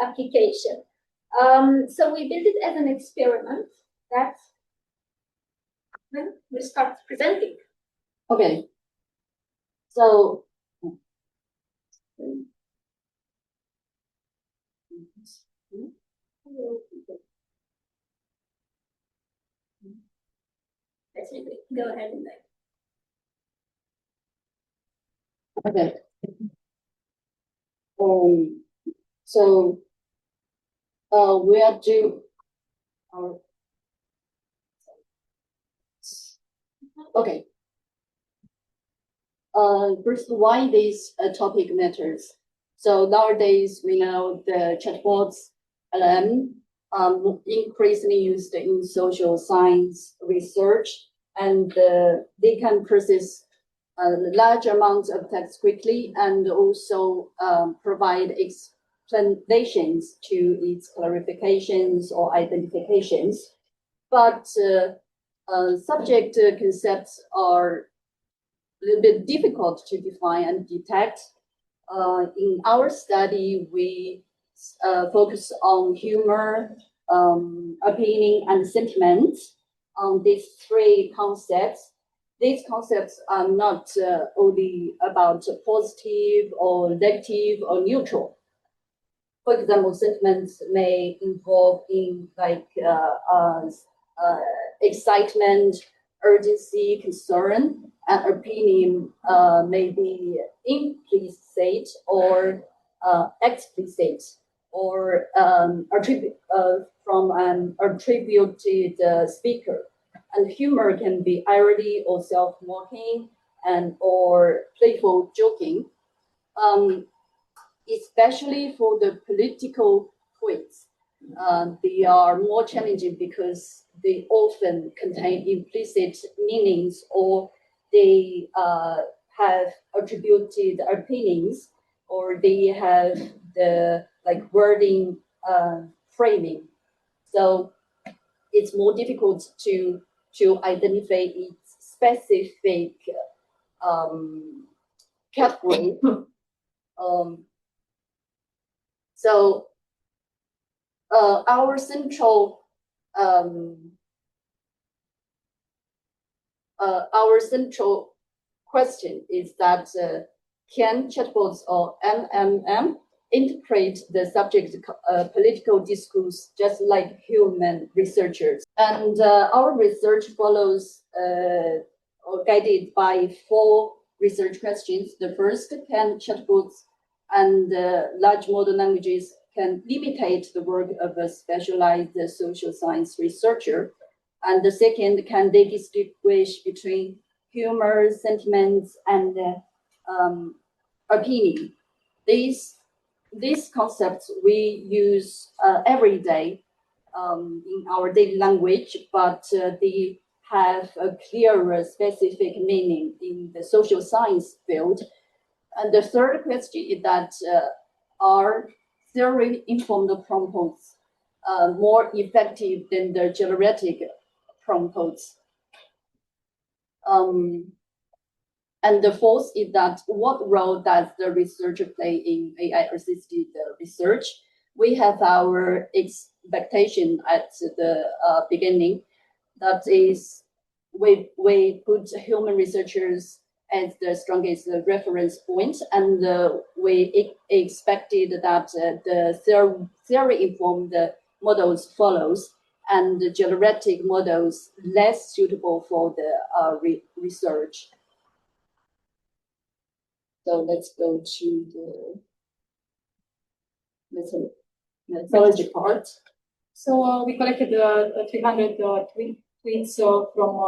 application. So we built it as an experiment that we start presenting. Okay. So go ahead and okay. So we'll do our okay. First, why this topic matters. So nowadays, we know the chatbots, LM, increasingly used in social science research, and they can process large amounts of text quickly and also provide explanations to its clarifications or identifications. But subject concepts are a little bit difficult to define and detect. In our study, we focus on humor, opinion, and sentiment on these three concepts. These concepts are not only about positive or negative or neutral. For example, sentiments may involve in like excitement, urgency, concern, and opinion may be implicit or explicit or from an attributed speaker. And humor can be irony or self-mocking and or playful joking, especially for the political points. They are more challenging because they often contain implicit meanings or they have attributed opinions or they have the like wording framing. So it's more difficult to identify its specific category. So our central question is that can chatbots or NMM interpret the subject political discourse just like human researchers? And our research follows or guided by 4 research questions. The first, can chatbots and large model languages can imitate the work of a specialized social science researcher? And the second, can they distinguish between humor, sentiments, and opinion? These concepts we use every day in our daily language, but they have a clearer specific meaning in the social science field. And the third question is that are theory-informed prompts more effective than the generative prompts? And the fourth is that what role does the researcher play in AI-assisted research? We have our expectation at the beginning. That is, we put human researchers as the strongest reference point, and we expected that the theory-informed models follows, and the generative models less suitable for the research. So let's go to the methodology part. So we collected 300 tweets from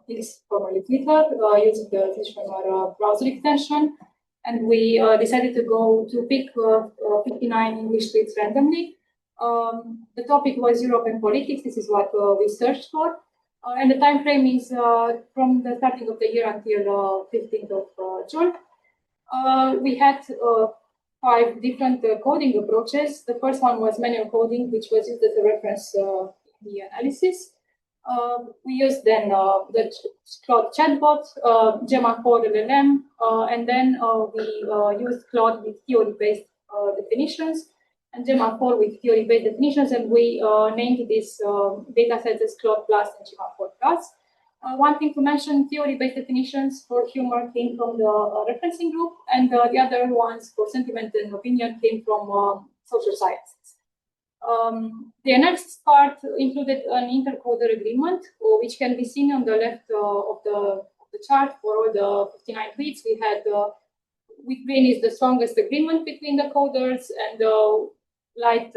X, formerly Twitter, using the Twitter browser extension. And we decided to pick 59 English tweets randomly. The topic was Europe and politics. This is what we searched for. And the time frame is from the starting of the year until 15th of June. We had 5 different coding approaches. The first one was manual coding, which was used as a reference in the analysis. We used then the Claude chatbot, Gemma 4 LLM, and then we used Claude with theory-based definitions, and Gemma 4 with theory-based definitions, and we named these data sets as Claude Plus and Gemma 4 Plus. One thing to mention, theory-based definitions for humor came from the referencing group, and the other ones for sentiment and opinion came from social sciences. The analysis part included an intercoder agreement, which can be seen on the left of the chart for all the 59 tweets. We had with green is the strongest agreement between the coders, and light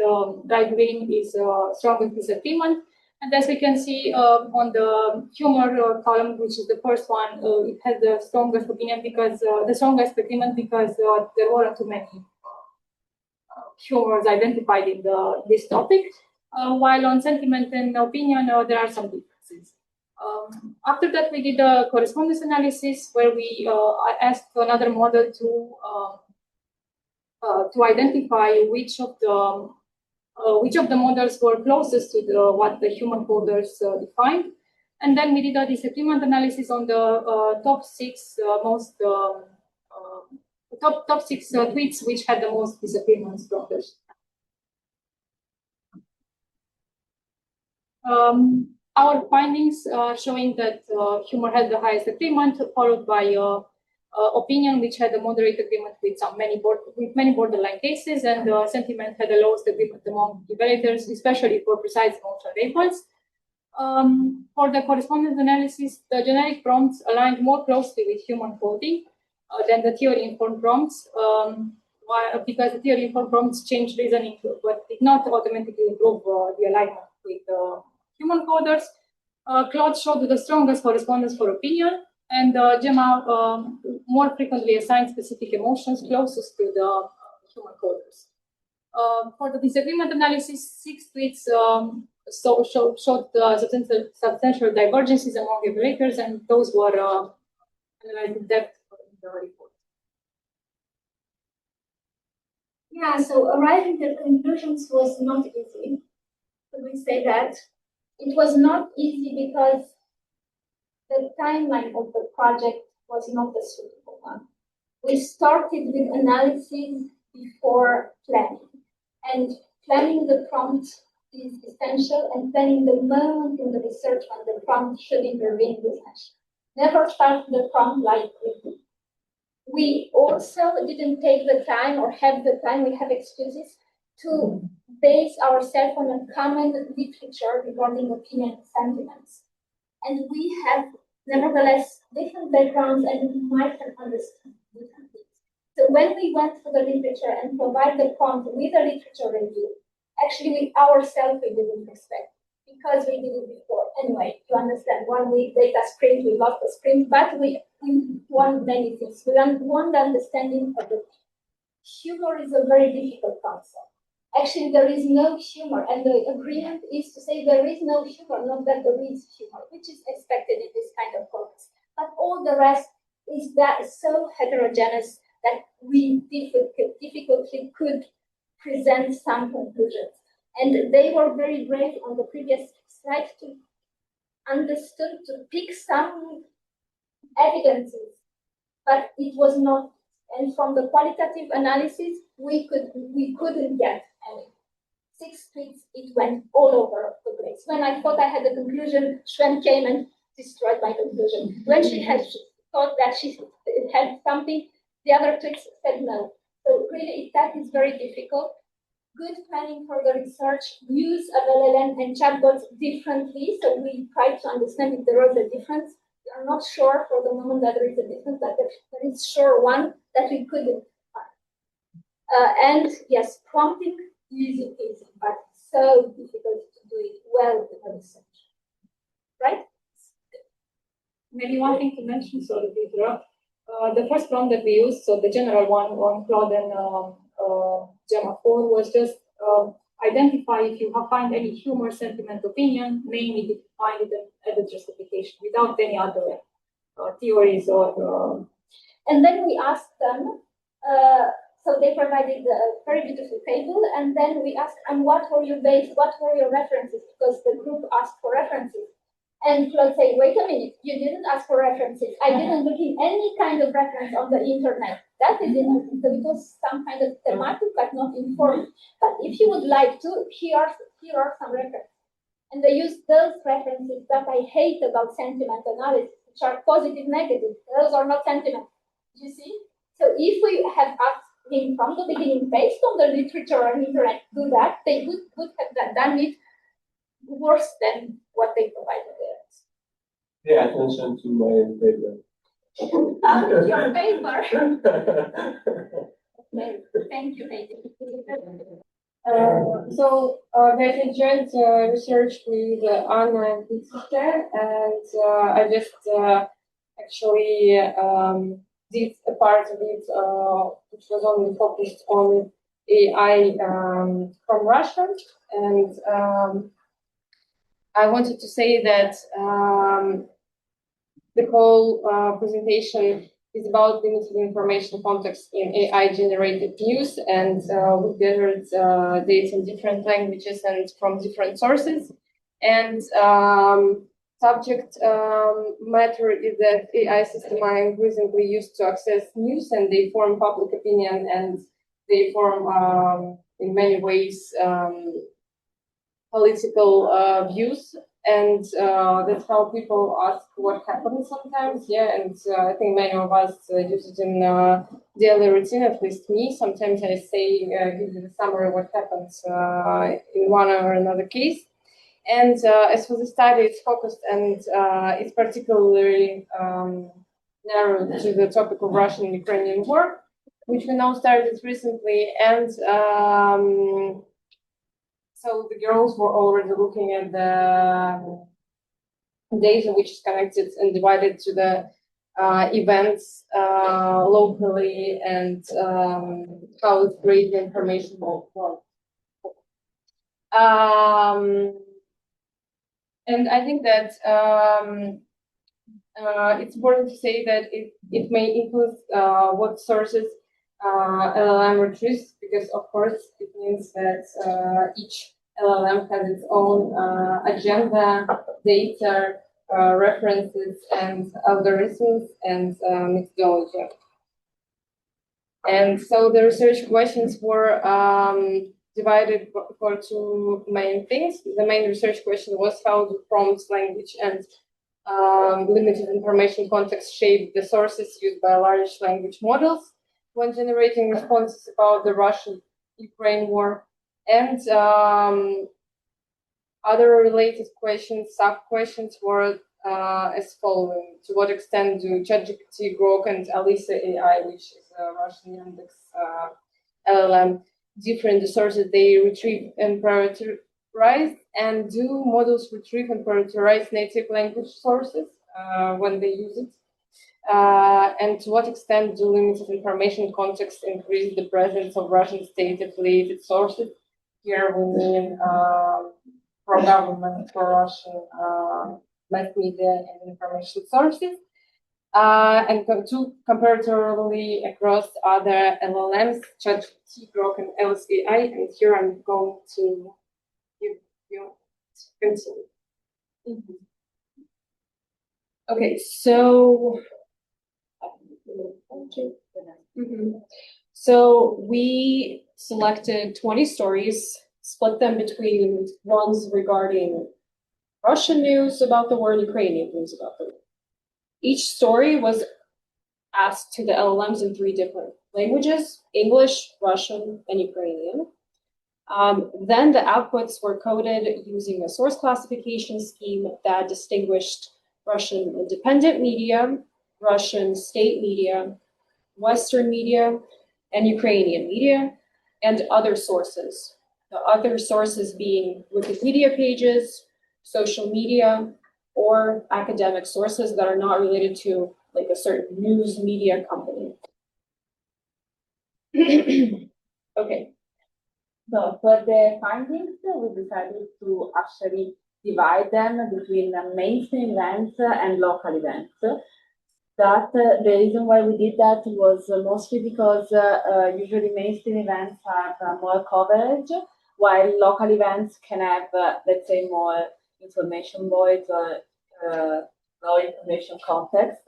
green is strongest disagreement. And as we can see on the humor column, which is the first one, it has the strongest opinion because the strongest agreement because there weren't too many humors identified in this topic. While on sentiment and opinion, there are some differences. After that, we did a correspondence analysis where we asked another model to identify which of the models were closest to what the human coders defined. And then we did a disagreement analysis on the top 6 top 6 tweets which had the most disagreements from this. Our findings showing that humor had the highest agreement, followed by opinion, which had a moderate agreement with many borderline cases, and sentiment had the lowest agreement among evaluators, especially for precise emotional labels. For the correspondence analysis, the generic prompts aligned more closely with human coding than the theory-informed prompts, because the theory-informed prompts changed reasoning, but did not automatically improve the alignment with human coders. Claude showed the strongest correspondence for opinion, and Gemma more frequently assigned specific emotions closest to the human coders. For the disagreement analysis, 6 tweets showed substantial divergences among evaluators, and those were analyzed in depth in the report. Yeah, so arriving at conclusions was not easy. Could we say that? It was not easy because the timeline of the project was not a suitable one. We started with analysis before planning, and planning the prompt is essential, and planning the moment in the research when the prompt should intervene is essential. Never start the prompt like we. We also didn't take the time or have the time, we have excuses, to base ourselves on a common literature regarding opinion and sentiments. And we have, nevertheless, different backgrounds and we might have understood different things. So when we went to the literature and provide the prompt with a literature review, actually we ourselves we didn't expect, because we did it before. Anyway, you understand, 1 week data sprint, we lost the sprint, but we want many things. We want the understanding of the humor is a very difficult concept. Actually, there is no humor, and the agreement is to say there is no humor, not that there is humor, which is expected in this kind of context. But all the rest is that so heterogeneous that we difficultly could present some conclusions. And they were very brave on the previous slide to understand, to pick some evidences, but it was not. And from the qualitative analysis, we couldn't get any. 6 tweets, it went all over the place. When I thought I had the conclusion, Shwen came and destroyed my conclusion. When she had thought that she had something, the other tweets said no. So really, that is very difficult. Good planning for the research, use of LLM and chatbots differently. So we try to understand if there was a difference. We are not sure for the moment that there is a difference, but there is sure one that we couldn't find. And yes, prompting easy, but so difficult to do it well in the research, right? maybe one thing to mention, so to interrupt. The first prompt that we used, so the general one on Claude and Gemma 4, was just identify if you find any humor, sentiment, opinion, name it, find it, and add a justification without any other theories or. And then we asked them, so they provided a very beautiful table, and then we asked them what were your references, because the group asked for references. And Claude said, wait a minute, you didn't ask for references. I didn't look in any kind of reference on the internet. That is enough. So it was some kind of thematic, but not informed. But if you would like to, here are some references. And they use those references that I hate about sentiment analysis, which are positive, negative. Those are not sentiment. You see? So if we have asked him from the beginning, based on the literature and internet, do that, they would have done it worse than what they provided there. Pay attention to my paper. Your paper. Okay. Thank you, So there's a joint research with Anna and Peter, and I just actually did a part of it, which was only focused on AI from Russia, and I wanted to say that the whole presentation is about limited information context in AI-generated news, and we gathered data in different languages and from different sources. And subject matter is that AI systems are increasingly used to access news, and they form public opinion, and they form, in many ways, political views, and that's how people ask what happens sometimes. Yeah, and I think many of us use it in daily routine, at least me. Sometimes I say, give you the summary of what happens in one or another case. And as for the study, it's focused and it's particularly narrowed to the topic of Russian and Ukrainian war, which we now started recently. And so the girls were already looking at the data which is connected and divided to the events locally, and how it's great the information will. And I think that it's important to say that it may include what sources LLM retrieves, because of course it means that each LLM has its own agenda, data, references, and algorithms and methodology. And so the research questions were divided for two main things. The main research question was how do prompts, language, and limited information context shape the sources used by large language models when generating responses about the Russian-Ukraine war. And other related questions, sub-questions were as following. To what extent do ChatGPT, Grok, and Alisa AI, which is a Russian Yandex LLM, different the sources they retrieve and prioritize, and do models retrieve and prioritize native language sources when they use it? And to what extent do limited information context increase the presence of Russian state-affiliated sources? Here we mean pro-government, pro-Russian mass media and information sources. And to comparatively across other LLMs, ChatGPT, Grok, and LSAI. And here I'm going to give you continue. Okay, so so we selected 20 stories, split them between ones regarding Russian news about the war and Ukrainian news about the war. Each story was asked to the LLMs in 3 different languages: English, Russian, and Ukrainian. Then the outputs were coded using a source classification scheme that distinguished Russian independent media, Russian state media, Western media, and Ukrainian media, and other sources. The other sources being Wikipedia pages, social media, or academic sources that are not related to like a certain news media company. Okay. So for the findings, we decided to actually divide them between mainstream events and local events. That the reason why we did that was mostly because usually mainstream events have more coverage, while local events can have, let's say, more information voids or low information context.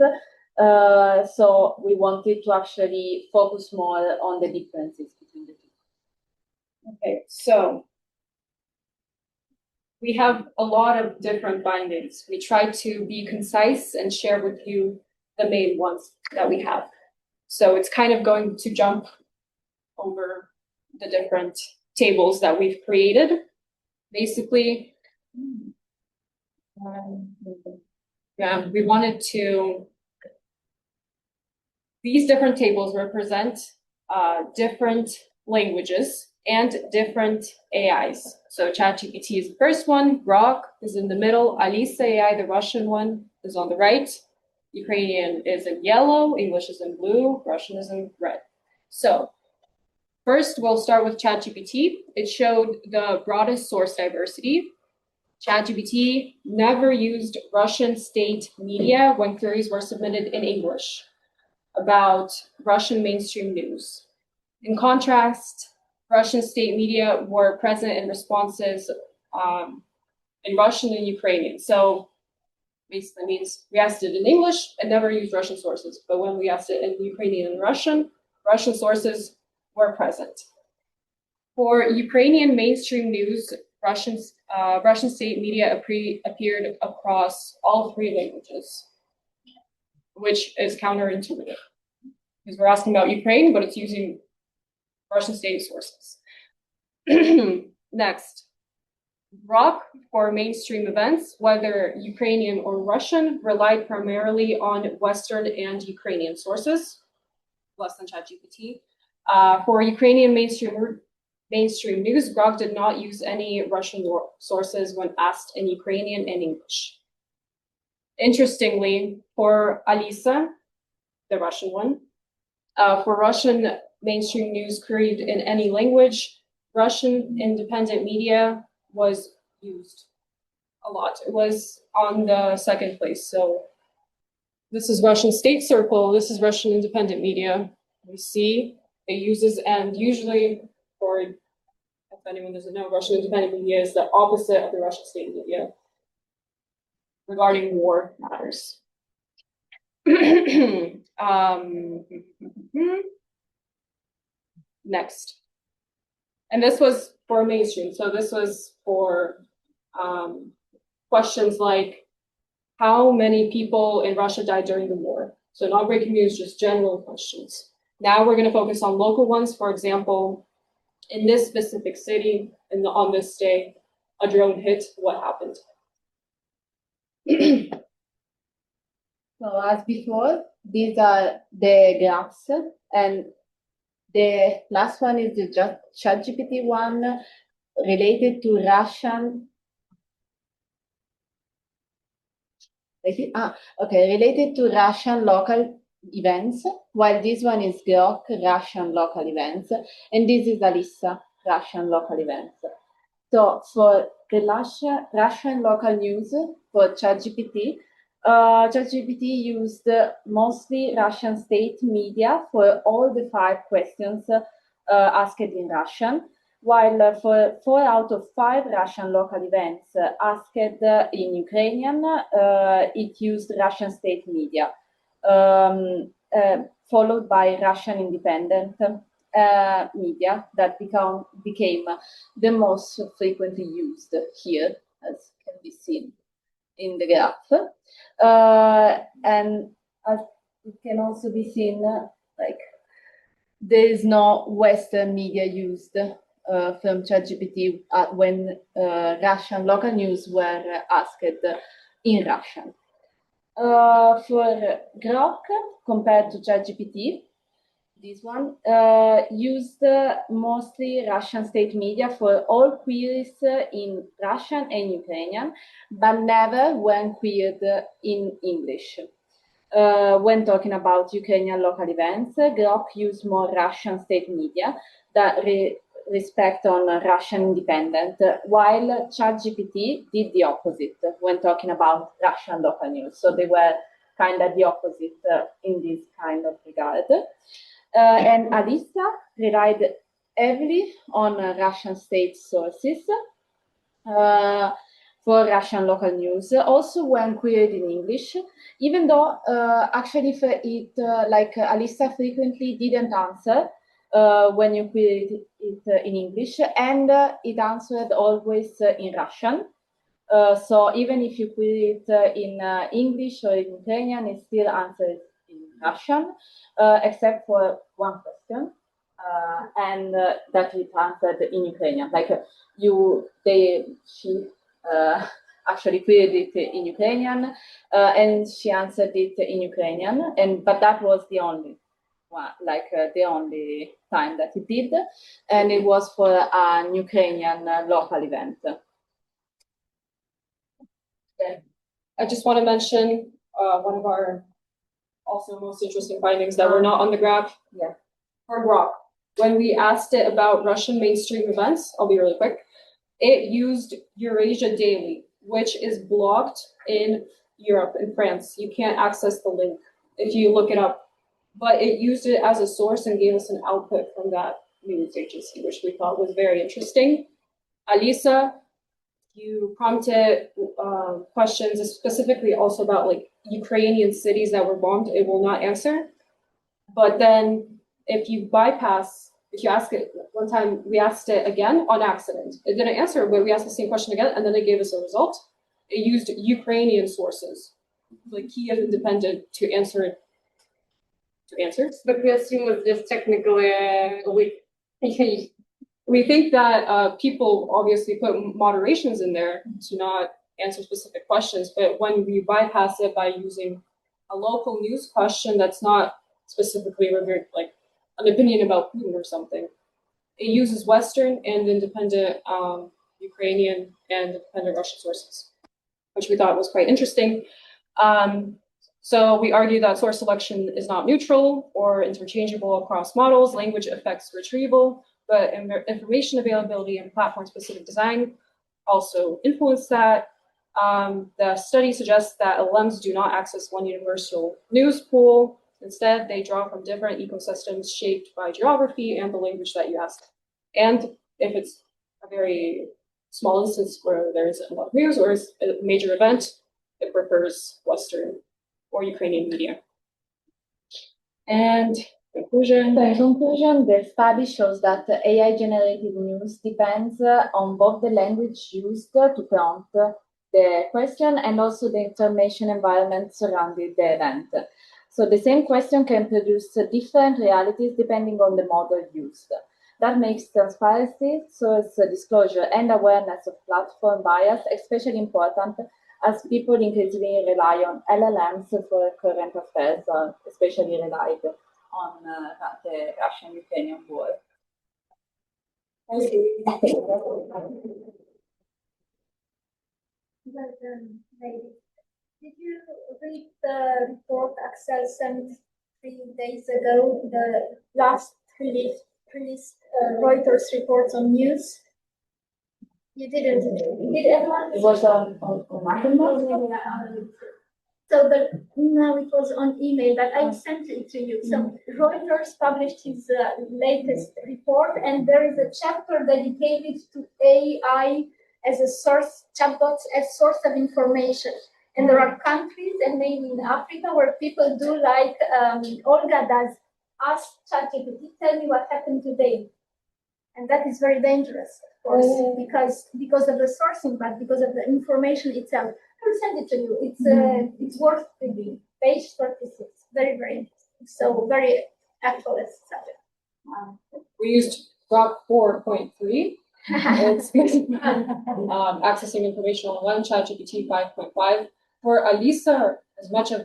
So we wanted to actually focus more on the differences between the two. Okay, so we have a lot of different findings. We try to be concise and share with you the main ones that we have. So it's kind of going to jump over the different tables that we've created. Basically, we wanted to, these different tables represent different languages and different AIs. So ChatGPT is the first one, Grok is in the middle, Alisa AI, the Russian one, is on the right, Ukrainian is in yellow, English is in blue, Russian is in red. So first, we'll start with ChatGPT. It showed the broadest source diversity. ChatGPT never used Russian state media when queries were submitted in English about Russian mainstream news. In contrast, Russian state media were present in responses in Russian and Ukrainian. So basically means we asked it in English and never used Russian sources. But when we asked it in Ukrainian and Russian sources were present. For Ukrainian mainstream news, Russian state media appeared across all three languages, which is counterintuitive because we're asking about Ukraine, but it's using Russian state sources. Next, Grok for mainstream events, whether Ukrainian or Russian, relied primarily on Western and Ukrainian sources, less than ChatGPT. For Ukrainian mainstream news, Grok did not use any Russian sources when asked in Ukrainian and English. Interestingly, for Alisa, the Russian one, for Russian mainstream news queried in any language, Russian independent media was used a lot. It was on the second place. So this is Russian State Circle. This is Russian independent media. We see it uses, and usually, for if anyone doesn't know, Russian independent media is the opposite of the Russian state media regarding war matters. Next. And this was for mainstream. So this was for questions like how many people in Russia died during the war. So not breaking news, just general questions. Now we're going to focus on local ones. For example, in this specific city, on this day, a drone hit, what happened? So as before, these are the graphs, and the last one is the ChatGPT one related to Russian. Related to Russian local events, while this one is Grok, Russian local events, and this is Alisa, Russian local events. So for the Russian local news for ChatGPT, ChatGPT used mostly Russian state media for all the 5 questions asked in Russian, while for 4 out of 5 Russian local events asked in Ukrainian, it used Russian state media, followed by Russian independent media that became the most frequently used here, as can be seen in the graph. And as it can also be seen, like there is no Western media used from ChatGPT when Russian local news were asked in Russian. For Grok, compared to ChatGPT, this one, used mostly Russian state media for all queries in Russian and Ukrainian, but never when queried in English. When talking about Ukrainian local events, Grok used more Russian state media that respect on Russian independent, while ChatGPT did the opposite when talking about Russian local news. So they were kind of the opposite in this kind of regard. And Alisa relied heavily on Russian state sources for Russian local news, also when queried in English, even though actually if it, like Alisa frequently didn't answer when you queried it in English, and it answered always in Russian. So even if you query it in English or in Ukrainian, it still answers in Russian, except for one question, and that it answered in Ukrainian. Like she actually queried it in Ukrainian, and she answered it in Ukrainian, but that was the only one, the only time that it did, and it was for an Ukrainian local event. I just want to mention one of our also most interesting findings that were not on the graph. Yeah. For Grok, when we asked it about Russian mainstream events, I'll be really quick, it used Eurasia Daily, which is blocked in Europe, in France. You can't access the link if you look it up. But it used it as a source and gave us an output from that news agency, which we thought was very interesting. Alisa, you prompted questions specifically also about like Ukrainian cities that were bombed. It will not answer. But then if you ask it, one time we asked it again on accident. It didn't answer, but we asked the same question again, and then it gave us a result. It used Ukrainian sources, like Kiev Independent, to answer it. The question was just technically we think that people obviously put moderations in there to not answer specific questions, but when we bypass it by using a local news question that's not specifically like an opinion about Putin or something, it uses Western and independent Ukrainian and independent Russian sources, which we thought was quite interesting. So we argue that source selection is not neutral or interchangeable across models. Language affects retrieval, but information availability and platform-specific design also influence that. The study suggests that LLMs do not access one universal news pool. Instead, they draw from different ecosystems shaped by geography and the language that you ask. And if it's a very small instance where there isn't a lot of news or is a major event, it prefers Western or Ukrainian media. And conclusion. In conclusion, the study shows that AI-generated news depends on both the language used to prompt the question and also the information environment surrounding the event. So the same question can produce different realities depending on the model used. That makes transparency, source disclosure, and awareness of platform bias especially important as people increasingly rely on LLMs for current affairs, especially relied on the Russian-Ukrainian war. Did you read the report Axel sent 3 days ago, the last released Reuters reports on news? You didn't. Did everyone? It was on So no, it was on email, but I sent it to you. So Reuters published his latest report, and there is a chapter dedicated to AI as a source, chatbots as source of information. And there are countries, and maybe in Africa, where people do like Olga does, ask ChatGPT, tell me what happened today. And that is very dangerous, of course, because of the sourcing, but because of the information itself. I will send it to you. It's worth reading. Page 36. Very, very interesting. So very actual subject. We used Grok 4.3. It's accessing information on one, ChatGPT 5.5. For Alisa, as much of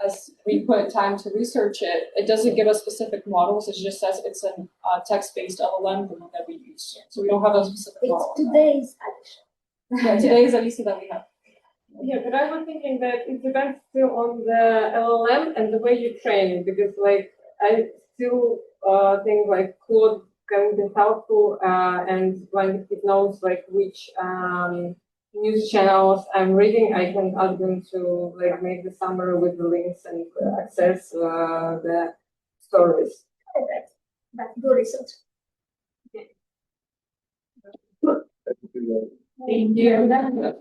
as we put time to research it, it doesn't give us specific models. It just says it's a text-based LLM, the one that we use. So we don't have a specific model. It's today's addition. Yeah, today is Alisa that we have. Yeah, but I was thinking that it depends still on the LLM and the way you train it, because like I still think like Claude can be helpful, and when it knows like which news channels I'm reading, I can ask them to like make the summary with the links and access the stories. Okay, that's good research. Thank you. Thank you.